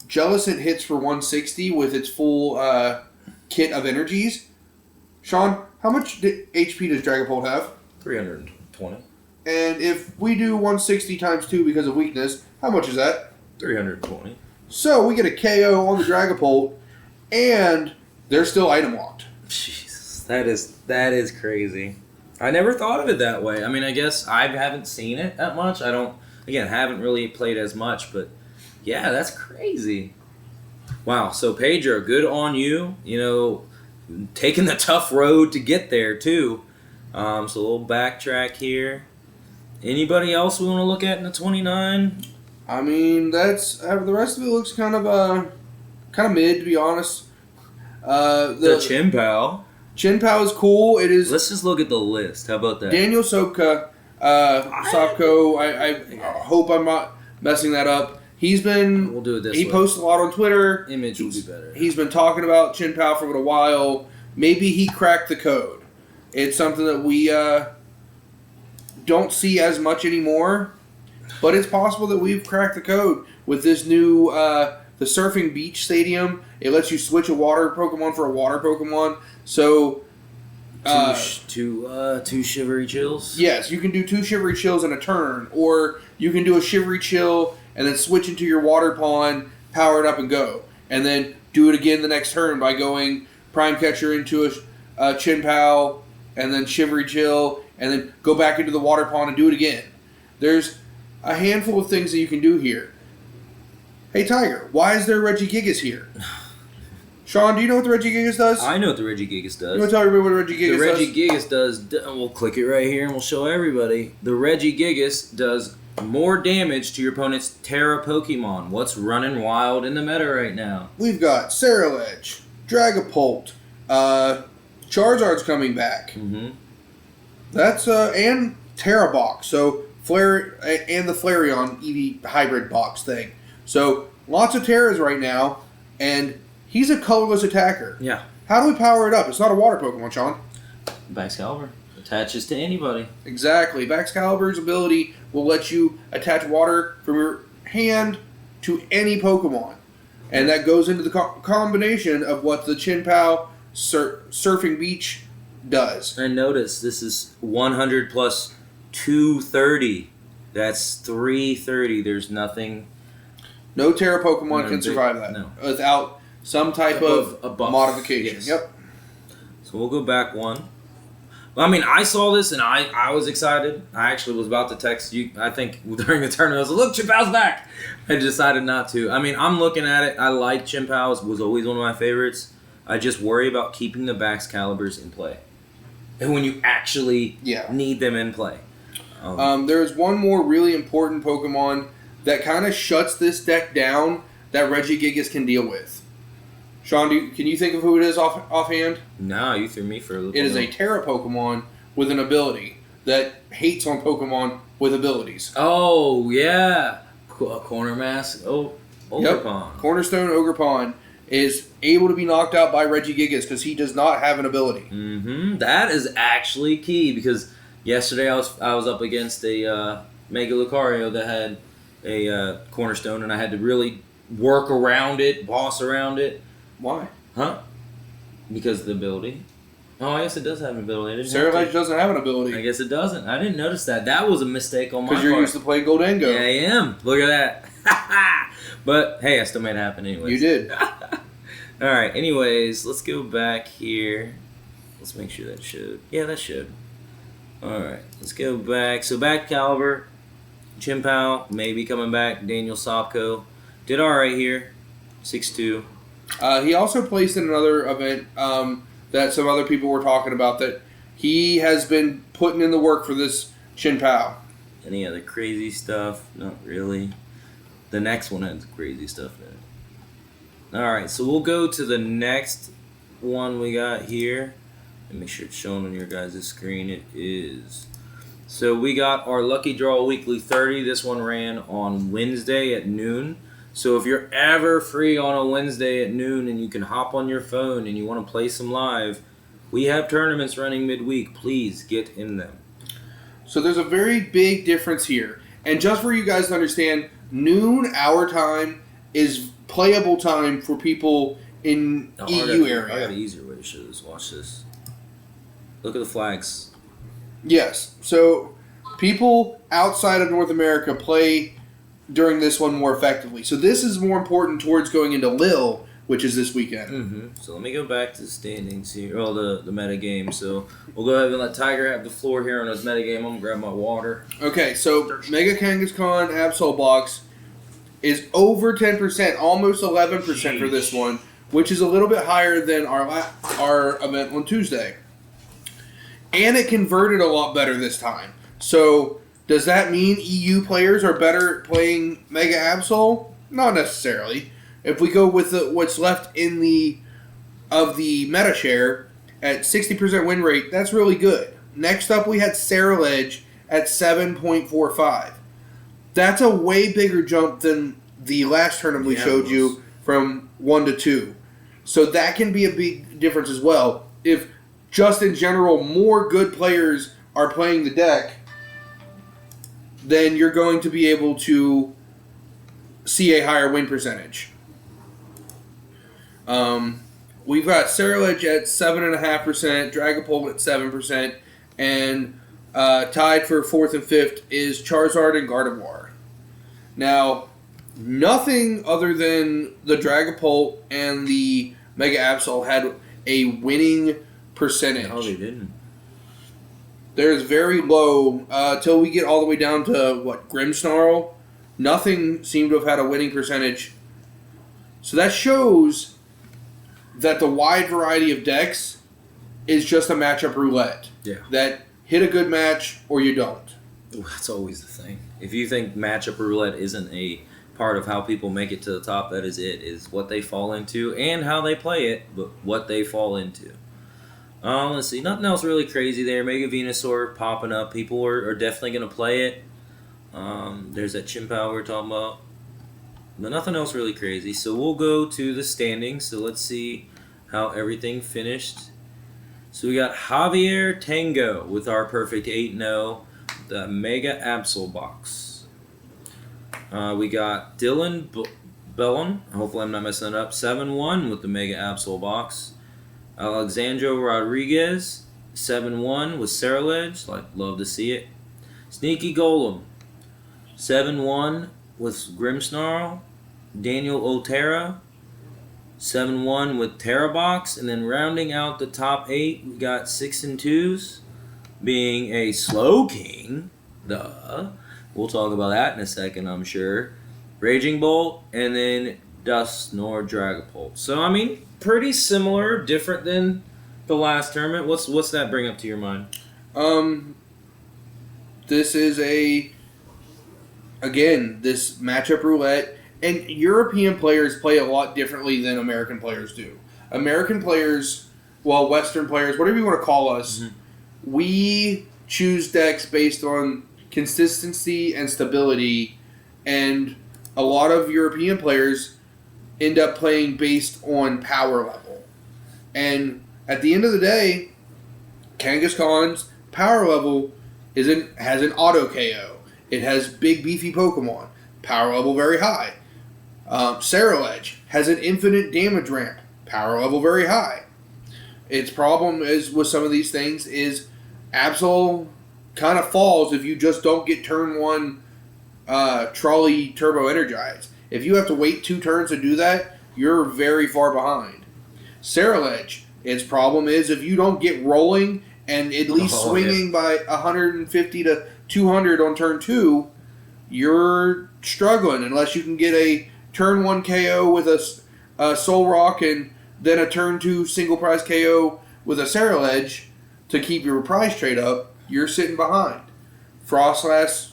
Jellicent hits for 160 with its full kit of energies. Shawn, how much HP does Dragapult have? 320. And if we do 160 times 2 because of weakness, how much is that? 320. So we get a KO on the Dragapult, and they're still item locked. Jesus, that is crazy. I never thought of it that way. I mean, I guess I haven't seen it that much. Haven't really played as much, but yeah, that's crazy. Wow, so Pedro, good on you. You know, taking the tough road to get there, too. So a little backtrack here. Anybody else we want to look at in the 29? I mean, that's the rest of it looks kind of mid, to be honest. The Chinpao. Chinpao is cool. It is. Let's just look at the list. How about that? Daniel Sopka, Sopko. I hope I'm not messing that up. We'll do it this way. He posts a lot on Twitter. Image will be better. He's been talking about Chinpao for a little while. Maybe he cracked the code. It's something that we don't see as much anymore, but it's possible that we've cracked the code with this new the Surfing Beach Stadium. It lets you switch a water Pokemon for a water Pokemon. So two Shivery Chills. Yes, you can do 2 Shivery Chills in a turn, or you can do a Shivery Chill and then switch into your water pond, power it up, and go, and then do it again the next turn by going Prime Catcher into a Chinpao, and then Shivery Chill, and then go back into the water pond and do it again. There's a handful of things that you can do here. Hey, Tiger, why is there Regigigas here? Shawn, do you know what the Regigigas does? I know what the Regigigas does. You want to tell everybody what the Regigigas does? The Regigigas does, we'll click it right here and we'll show everybody. The Regigigas does more damage to your opponent's Terra Pokemon. What's running wild in the meta right now? We've got Ceruledge, Dragapult, Charizard's coming back. Mm-hmm. That's and Terra box. So Flare and the Flareon Eevee hybrid box thing. So lots of Terras right now, and he's a colorless attacker. Yeah. How do we power it up? It's not a water Pokemon, Shawn. Baxcalibur attaches to anybody. Exactly. Baxcalibur's ability will let you attach water from your hand to any Pokemon, and that goes into the combination of what the Chinpao Surfing Beach does. And notice, this is 100 plus 230. That's 330. There's nothing. No Terra Pokemon can survive that without some type of a buff. Modification. Yes. Yep. So we'll go back one. I mean, I saw this and I was excited. I actually was about to text you, I think, during the tournament. I was like, look, Chimpao's back! I decided not to. I mean, I'm looking at it. I like Chimpao. Was always one of my favorites. I just worry about keeping the Baxcaliburs in play. And when you actually need them in play. There's one more really important Pokemon that kind of shuts this deck down that Regigigas can deal with. Shawn, can you think of who it is offhand? No, you threw me for a little. It is a Terra Pokemon with an ability that hates on Pokemon with abilities. Oh, yeah. Corner Mask. Oh, Ogerpon. Yep. Cornerstone Ogerpon is able to be knocked out by Regigigas because he does not have an ability. Mm-hmm. That is actually key because yesterday I was up against a Mega Lucario that had a Cornerstone, and I had to really work around it, boss around it. Why? Huh? Because of the ability. Oh, I guess it does have an ability. Ceruledge doesn't have an ability. I guess it doesn't. I didn't notice that. That was a mistake on my part. Because you're used to playing Goldengo. Yeah, I am. Look at that. But, hey, I still made it happen anyways. You did. Alright, anyways, let's go back here. Let's make sure that showed. Yeah, that showed. Alright, let's go back. So, back caliber. Chimpao, maybe coming back. Daniel Sopko. Did alright here. 6'2". He also placed in another event that some other people were talking about that he has been putting in the work for this Chimpao. Any other crazy stuff? Not really. The next one has crazy stuff in it. Alright, so we'll go to the next one we got here. And make sure it's shown on your guys' screen. It is. So we got our Lucky Draw Weekly 30. This one ran on Wednesday at noon. So if you're ever free on a Wednesday at noon and you can hop on your phone and you want to play some live, we have tournaments running midweek. Please get in them. So there's a very big difference here. And just for you guys to understand, noon our time is playable time for people in EU area. I got an easier way to show this. Watch this. Look at the flags. Yes. So people outside of North America play during this one more effectively. So this is more important towards going into Lille, which is this weekend. Mm-hmm. So let me go back to the standings here. Well, the meta game. So we'll go ahead and let Tiger have the floor here on his meta game. I'm going to grab my water. Okay, so Mega Kangaskhan Absol Box is over 10%, almost 11% for this one, which is a little bit higher than our event on Tuesday. And it converted a lot better this time. So does that mean EU players are better playing Mega Absol? Not necessarily. If we go with what's left in the meta share at 60% win rate, that's really good. Next up, we had Ceruledge at 7.45. That's a way bigger jump than the last tournament we showed you from 1 to 2. So that can be a big difference as well. If just in general more good players are playing the deck, then you're going to be able to see a higher win percentage. We've got Ceruledge at 7.5%, Dragapult at 7%, and tied for 4th and 5th is Charizard and Gardevoir. Now, nothing other than the Dragapult and the Mega Absol had a winning percentage. No, they didn't. There's very low, till we get all the way down to, Grimmsnarl. Nothing seemed to have had a winning percentage. So that shows that the wide variety of decks is just a matchup roulette. Yeah. That hit a good match or you don't. Ooh, that's always the thing. If you think matchup roulette isn't a part of how people make it to the top, that is it. Is what they fall into and how they play it, but what they fall into. Let's see. Nothing else really crazy there. Mega Venusaur popping up. People are definitely going to play it. There's that Chimpao we were talking about. But nothing else really crazy. So we'll go to the standings. So let's see how everything finished. So we got Javier Tango with our perfect 8-0. The Mega Absol box. We got Dylan Bellon. Hopefully I'm not messing it up. 7-1 with the Mega Absol box. Alexandro Rodriguez, 7-1 with Ceruledge. Love to see it. Sneaky Golem, 7-1 with Grimmsnarl. Daniel Otero, 7-1 with Terrabox. And then rounding out the top 8, we got 6 and 2s, being a Slow King. Duh. We'll talk about that in a second, I'm sure. Raging Bolt, and then Dusknoir Dragapult. So, I mean, pretty similar, different than the last tournament. What's that bring up to your mind? this is this matchup roulette, and European players play a lot differently than American players do. American players, well, Western players, whatever you want to call us, we choose decks based on consistency and stability, and a lot of European players end up playing based on power level. And at the end of the day, Kangaskhan's power level has an auto KO. It has big beefy Pokemon. Power level very high. Ceruledge has an infinite damage ramp. Power level very high. Its problem is with some of these things is Absol kind of falls if you just don't get turn 1 Trolley Turbo Energized. If you have to wait 2 turns to do that, you're very far behind. Ceruledge, its problem is if you don't get rolling and at least swinging by 150 to 200 on turn 2, you're struggling unless you can get a turn 1 KO with a Soul Rock and then a turn 2 single prize KO with a Ceruledge to keep your prize trade up. You're sitting behind. Frostlass,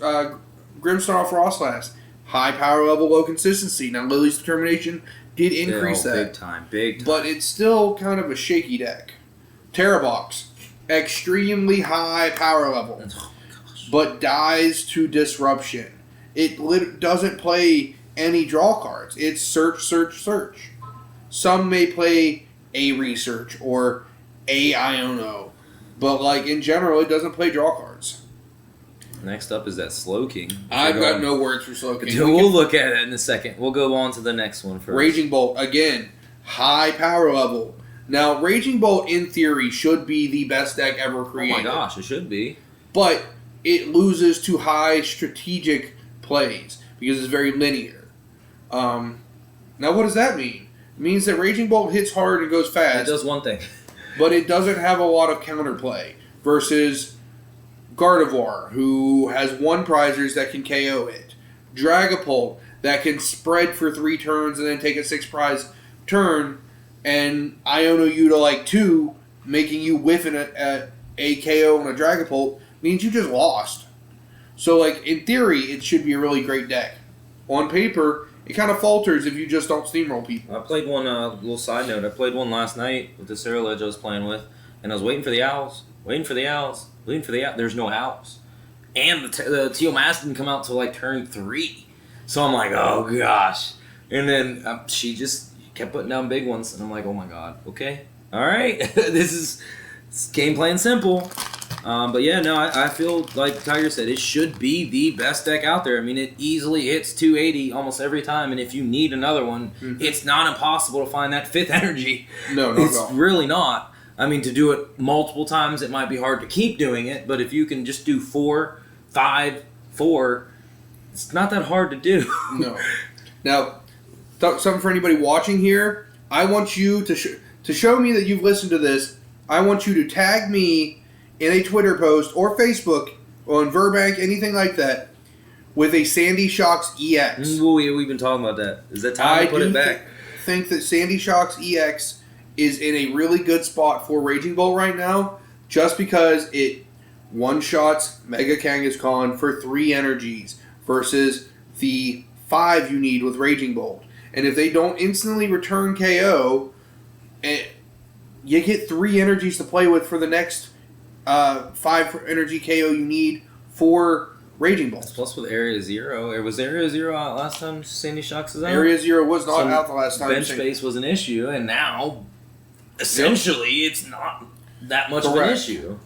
Grimmsnarl Frostlass, high power level, low consistency. Now Lily's Determination did increase that. Big time. But it's still kind of a shaky deck. Terrabox, extremely high power level, but dies to Disruption. It doesn't play any draw cards. It's search, search, search. Some may play a research or a Iono, but like in general, it doesn't play draw cards. Next up is that Slowking. I've got no words for Slowking. We'll look at it in a second. We'll go on to the next one first. Raging Bolt, again, high power level. Now, Raging Bolt, in theory, should be the best deck ever created. Oh my gosh, it should be. But it loses to high strategic plays because it's very linear. Now, what does that mean? It means that Raging Bolt hits hard and goes fast. It does one thing. But it doesn't have a lot of counterplay versus Gardevoir, who has 1 prizers that can KO it. Dragapult, that can spread for 3 turns and then take a 6 prize turn and Iono you to like 2, making you whiff a KO on a Dragapult, means you just lost. So, like, in theory, it should be a really great deck. On paper, it kind of falters if you just don't steamroll people. I played one, little side note, I played one last night with the Ceruledge I was playing with, and I was waiting for the owls. There's no owls. And the Teal Mask didn't come out till like turn 3. So I'm like, oh gosh. And then she just kept putting down big ones, and I'm like, oh my god, okay. Alright, this is game plan simple. But yeah, no, I feel like Tiger said, it should be the best deck out there. I mean, it easily hits 280 almost every time, and if you need another one, it's not impossible to find that 5th energy. No, not it's at all. really not. I mean, to do it multiple times, it might be hard to keep doing it, but if you can just do 4, 5, 4, it's not that hard to do. No. Now, something for anybody watching here, I want you to show me that you've listened to this. I want you to tag me in a Twitter post or Facebook on Verbank, anything like that, with a Sandy Shocks EX. We've been talking about that. Is that time to put it back? I think that Sandy Shocks EX is in a really good spot for Raging Bolt right now, just because it one-shots Mega Kangaskhan for 3 energies versus the 5 you need with Raging Bolt. And if they don't instantly return KO, you get 3 energies to play with for the next 5 energy KO you need for Raging Bolt. Plus with Area Zero. Was Area Zero out last time Sandy Shocks was out? Area Zero was not out the last time. Bench space was an issue, and now, essentially, it's not that much of an issue.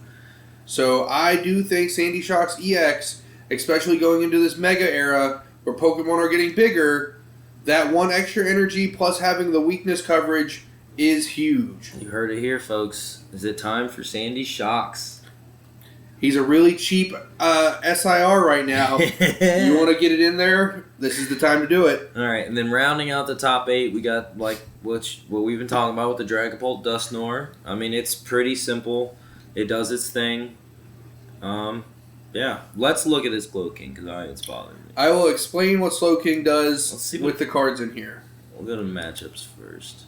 So I do think Sandy Shocks EX, especially going into this Mega era where Pokemon are getting bigger, that 1 extra energy plus having the weakness coverage is huge. You heard it here, folks. Is it time for Sandy Shocks? He's a really cheap SIR right now. You want to get it in there? This is the time to do it. All right, and then rounding out the top 8, we got like what we've been talking about with the Dragapult Dusknoir. I mean, it's pretty simple. It does its thing. Yeah, let's look at this Slowking because it's bothering me. I will explain what Slowking does with the cards in here. We'll go to matchups first.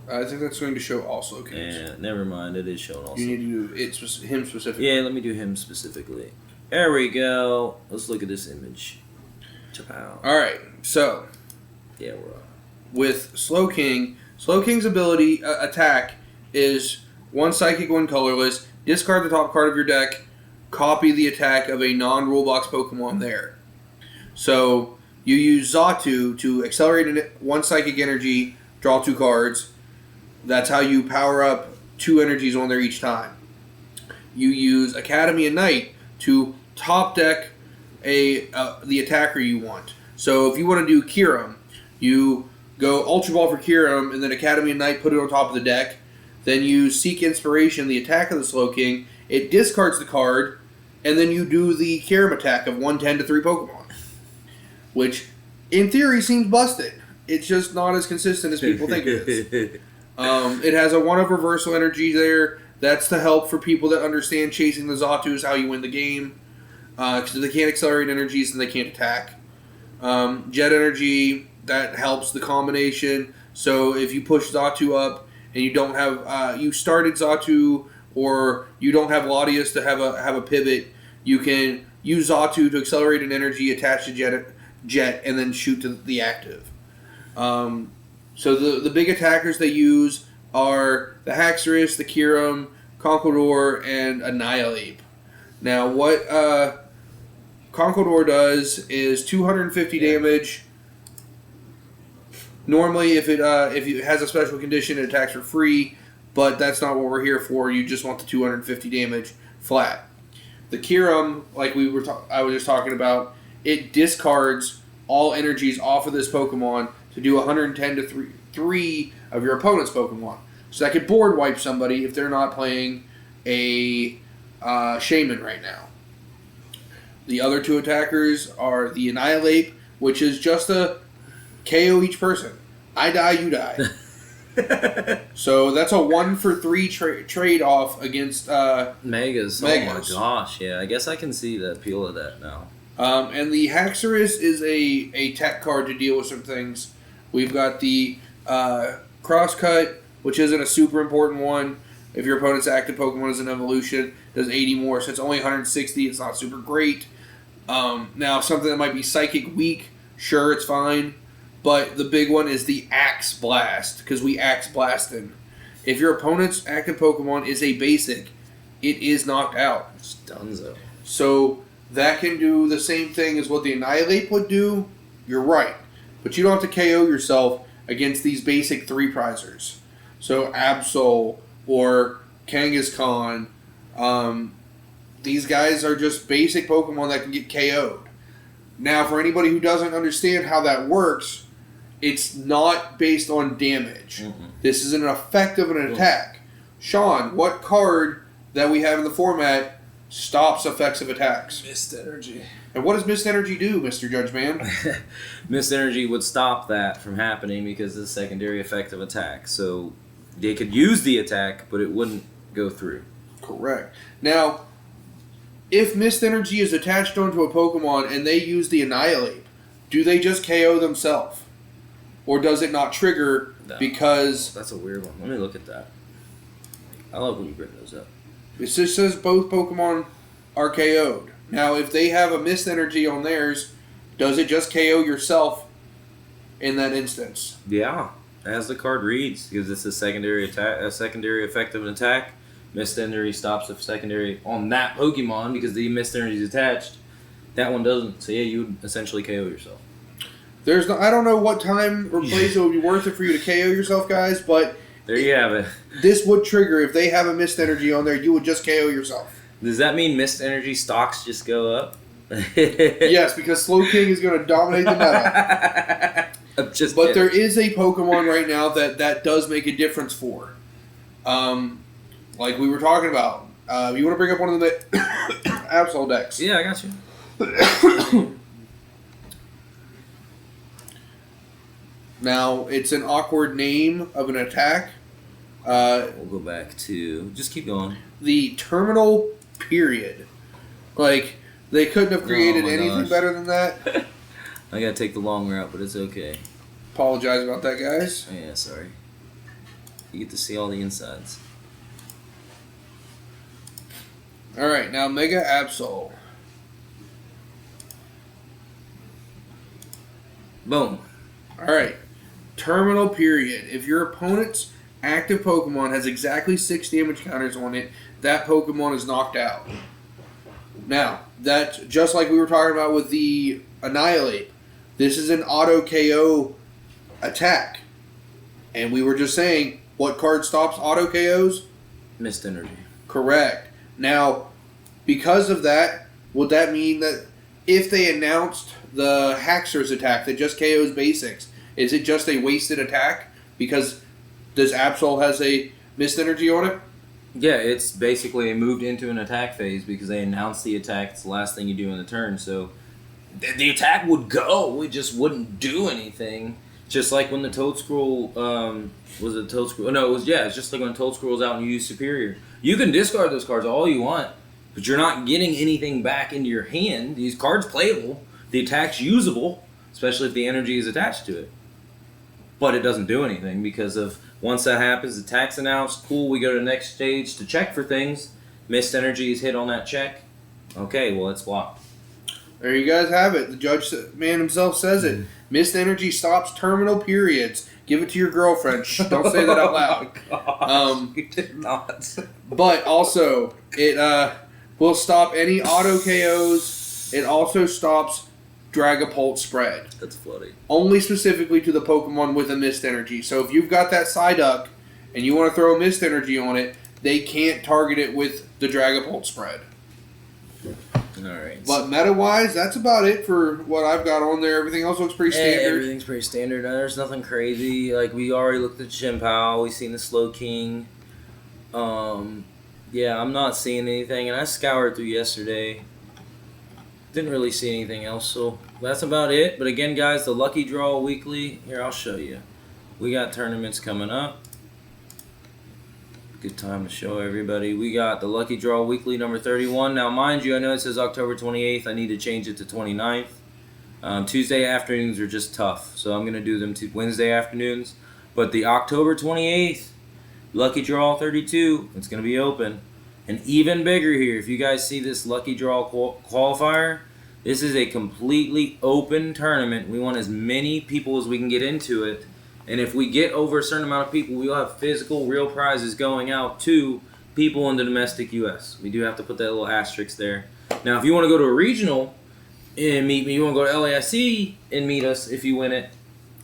I think that's going to show all Slowkings. Yeah, never mind. It is showing also. You need to do him specifically. Yeah, let me do him specifically. There we go. Let's look at this image. Chapow. Alright, so Yeah, we're on. with Slowking's ability attack is 1 psychic, 1 colorless, discard the top card of your deck, copy the attack of a non-rule box Pokemon there. So you use Xatu to accelerate 1 psychic energy, draw 2 cards. That's how you power up 2 energies on there each time. You use Academy and Knight to top deck the attacker you want. So if you want to do Kyurem, you go Ultra Ball for Kyurem, and then Academy and Knight, put it on top of the deck. Then you Seek Inspiration, the attack of the Slowking. It discards the card, and then you do the Kyurem attack of 1/10 to 3 Pokemon. Which, in theory, seems busted. It's just not as consistent as people think it is. It has a 1 of reversal energy there. That's to help for people that understand chasing the Xatu is how you win the game. Because if they can't accelerate energies, then they can't attack. Jet energy, that helps the combination. So if you push Xatu up and you don't have you started Xatu, or you don't have Latias to have a pivot, you can use Xatu to accelerate an energy, attach to Jet, and then shoot to the active. So the big attackers they use are the Haxorus, the Kyurem, Conkeldurr, and Annihilate. Now what Conkeldurr does is 250 damage. Normally, if it has a special condition, it attacks for free, but that's not what we're here for. You just want the 250 damage flat. The Kyurem, like I was just talking about, it discards all energies off of this Pokemon to do 110 to 3 of your opponent's Pokemon. So that could board wipe somebody if they're not playing a Shaman right now. The other 2 attackers are the Annihilate, which is just a KO each person. I die, you die. So that's a 1 for 3 trade off against Megas. Oh my gosh, yeah. I guess I can see the appeal of that now. And the Haxorus is a tech card to deal with some things. We've got the Crosscut, which isn't a super important one. If your opponent's active Pokemon is an evolution, does 80 more, so it's only 160. It's not super great. Now, something that might be Psychic weak, sure, it's fine. But the big one is the Axe Blast, because we Axe Blasted. If your opponent's active Pokemon is a basic, it is knocked out. It's donezo. So that can do the same thing as what the Annihilate would do. You're right. But you don't have to KO yourself against these basic 3-prizers. So Absol or Kangaskhan, these guys are just basic Pokemon that can get KO'd. Now, for anybody who doesn't understand how that works, it's not based on damage. Mm-hmm. This is an effect of an attack. Shawn, what card that we have in the format stops effects of attacks? Mist Energy. And what does Mist Energy do, Mr. Judge Man? Mist Energy would stop that from happening because of the secondary effect of attack. So they could use the attack, but it wouldn't go through. Correct. Now, if Mist Energy is attached onto a Pokemon and they use the Annihilate, do they just KO themselves? Or does it not trigger because... That's a weird one. Let me look at that. I love when you bring those up. It just says both Pokemon are KO'd. Now, if they have a Mist Energy on theirs, does it just KO yourself in that instance? Yeah, as the card reads, because it's a secondary effect of an attack. Mist Energy stops the secondary on that Pokemon because the Mist Energy is attached. That one doesn't. So yeah, you would essentially KO yourself. I don't know what time or place it would be worth it for you to KO yourself, guys, but there you have it. This would trigger if they have a Mist Energy on there. You would just KO yourself. Does that mean Mist Energy stocks just go up? Yes, because Slowking is going to dominate the meta. I'm just but kidding. there is a Pokemon right now that does make a difference for. Like we were talking about. You want to bring up one of the Absol decks? Yeah, I got you. Now, it's an awkward name of an attack. We'll go back to... Just keep going. The Terminal Period. Like, they couldn't have created anything better than that. I gotta take the long route, but it's okay. Apologize about that, guys. Yeah, sorry. You get to see all the insides. Alright, now Mega Absol. Boom. Alright. Terminal period. If your opponent's active Pokemon has exactly 6 damage counters on it, that Pokemon is knocked out. Now, that's just like we were talking about with the Annihilate. This is an auto KO attack. And we were just saying, what card stops auto KOs? Mist Energy. Correct. Now, because of that, would that mean that if they announced the Haxor's attack that just KOs basics, is it just a wasted attack? Because does Absol has a Mist Energy on it? Yeah, it's basically moved into an attack phase because they announced the attack. It's the last thing you do in the turn. So the attack would go. It just wouldn't do anything. Just like when the Toadscroll, was it Toadscroll? No, it's just like when Toadscroll's out and you use Superior. You can discard those cards all you want, but you're not getting anything back into your hand. These cards playable. The attack's usable, especially if the energy is attached to it. But it doesn't do anything because of once that happens, the attack's announced. Cool, we go to the next stage to check for things. Mist Energy is hit on that check. Okay, well, it's blocked. There you guys have it. The judge man himself says it. Mist Energy stops terminal periods. Give it to your girlfriend. Shh, don't say that out loud. Oh, you did not. But also, it will stop any auto KOs. It also stops Dragapult spread. That's floaty. Only specifically to the Pokemon with a Mist Energy. So if you've got that Psyduck and you want to throw a Mist Energy on it, they can't target it with the Dragapult spread. Alright. But meta-wise, that's about it for what I've got on there. Everything else looks pretty standard. Everything's pretty standard. There's nothing crazy. Like, we already looked at Chien-Pao. We've seen the Slow King. Yeah, I'm not seeing anything. And I scoured through yesterday. Didn't really see anything else. So that's about it. But again, guys, the Lucky Draw Weekly. Here, I'll show you. We got tournaments coming up. Good time to show everybody. We got the Lucky Draw Weekly number 31. Now, mind you, I know it says October 28th. I need to change it to 29th. Tuesday afternoons are just tough, so I'm going to do them Wednesday afternoons. But the October 28th Lucky Draw 32, it's going to be open. And even bigger here, if you guys see this Lucky Draw qualifier, this is a completely open tournament. We want as many people as we can get into it. And if we get over a certain amount of people, we will have physical, real prizes going out to people in the domestic U.S. We do have to put that little asterisk there. Now, if you want to go to a regional and meet me, you want to go to LASC and meet us if you win it.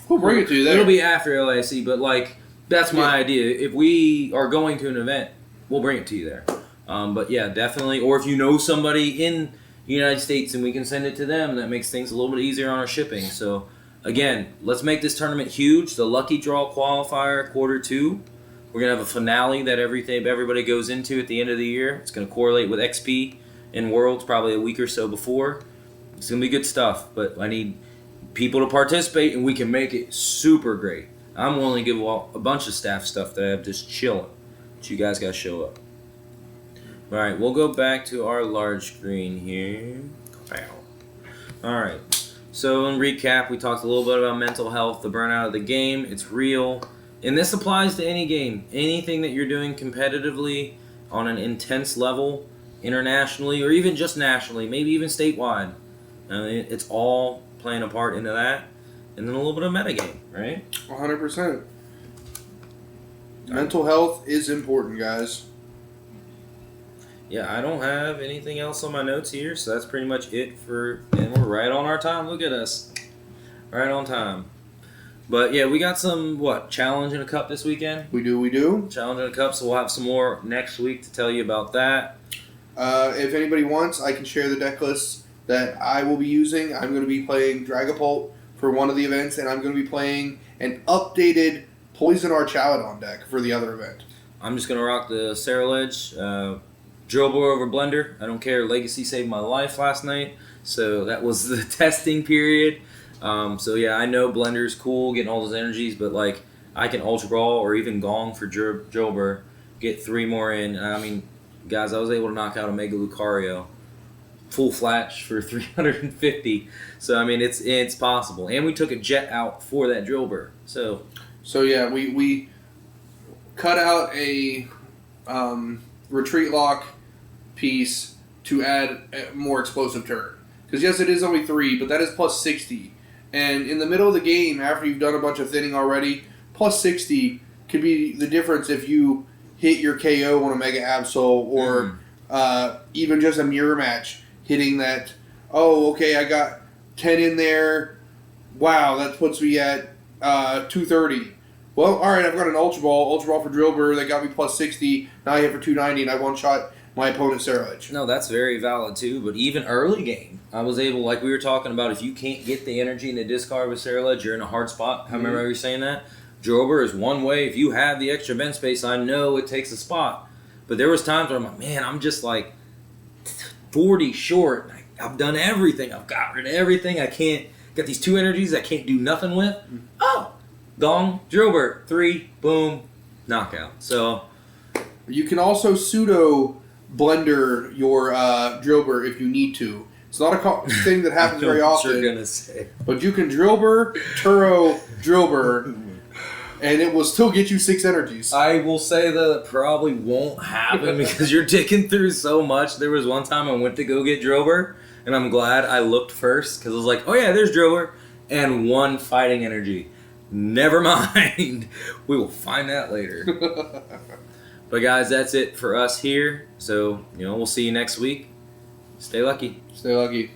We'll bring it to you there. It'll be after LASC, but like that's my idea. If we are going to an event, we'll bring it to you there. But yeah, definitely. Or if you know somebody in the United States and we can send it to them, that makes things a little bit easier on our shipping. So again, let's make this tournament huge. The Lucky Draw Qualifier Quarter 2. We're going to have a finale that everybody goes into at the end of the year. It's going to correlate with XP in Worlds probably a week or so before. It's going to be good stuff, but I need people to participate and we can make it super great. I'm willing to give a bunch of staff stuff that I have just chilling. But you guys got to show up. All right, we'll go back to our large screen here. All right. So in recap, we talked a little bit about mental health, the burnout of the game. It's real. And this applies to any game. Anything that you're doing competitively on an intense level, internationally, or even just nationally, maybe even statewide. It's all playing a part into that. And then a little bit of metagame, right? 100%. Mental health is important, guys. Yeah, I don't have anything else on my notes here, so that's pretty much it and we're right on our time. Look at us. Right on time. But yeah, we got some, Challenge in a Cup this weekend? We do. Challenge in a Cup, so we'll have some more next week to tell you about that. If anybody wants, I can share the deck lists that I will be using. I'm going to be playing Dragapult for one of the events, and I'm going to be playing an updated Poison Archaludon deck for the other event. I'm just going to rock the Ceruledge, Drillbore over Blender. I don't care. Legacy saved my life last night, so that was the testing period. So yeah, I know Blender's cool, getting all those energies, but like I can Ultra Ball or even Gong for Drillbur, get 3 more in. I mean, guys, I was able to knock out a Mega Lucario, full flash for 350. So I mean, it's possible, and we took a Jet out for that Drillbur. So yeah, we cut out a retreat lock piece to add a more explosive turn. Because yes, it is only 3, but that is plus 60. And in the middle of the game, after you've done a bunch of thinning already, plus 60 could be the difference if you hit your KO on a Mega Absol or even just a mirror match, hitting that, oh, okay, I got 10 in there. Wow, that puts me at 230. Well, all right, I've got an Ultra Ball for Drillbur that got me plus 60. Now I hit for 290, and I one-shot my opponent's Sarah Edge. No, that's very valid too. But even early game, I was able, like we were talking about, if you can't get the energy in the discard with Sarah Ledge, you're in a hard spot. I remember you saying that. Drillbur is one way. If you have the extra bench space, I know it takes a spot. But there was times where I'm like, man, I'm just like 40 short. I've done everything. I've got rid of everything. I can't got these 2 energies I can't do nothing with. Oh, gong, Drillbur, 3, boom, knockout. So you can also pseudo blender your Drillbur if you need to. It's not a thing that happens very often. Sure gonna say. But you can Drillbur, Turo, Drillbur, and it will still get you 6 energies. I will say that it probably won't happen because you're digging through so much. There was one time I went to go get Drillbur, and I'm glad I looked first because I was like, oh yeah, there's Drillbur, and 1 fighting energy. Never mind. We will find that later. But guys, that's it for us here. So, we'll see you next week. Stay lucky. Stay lucky.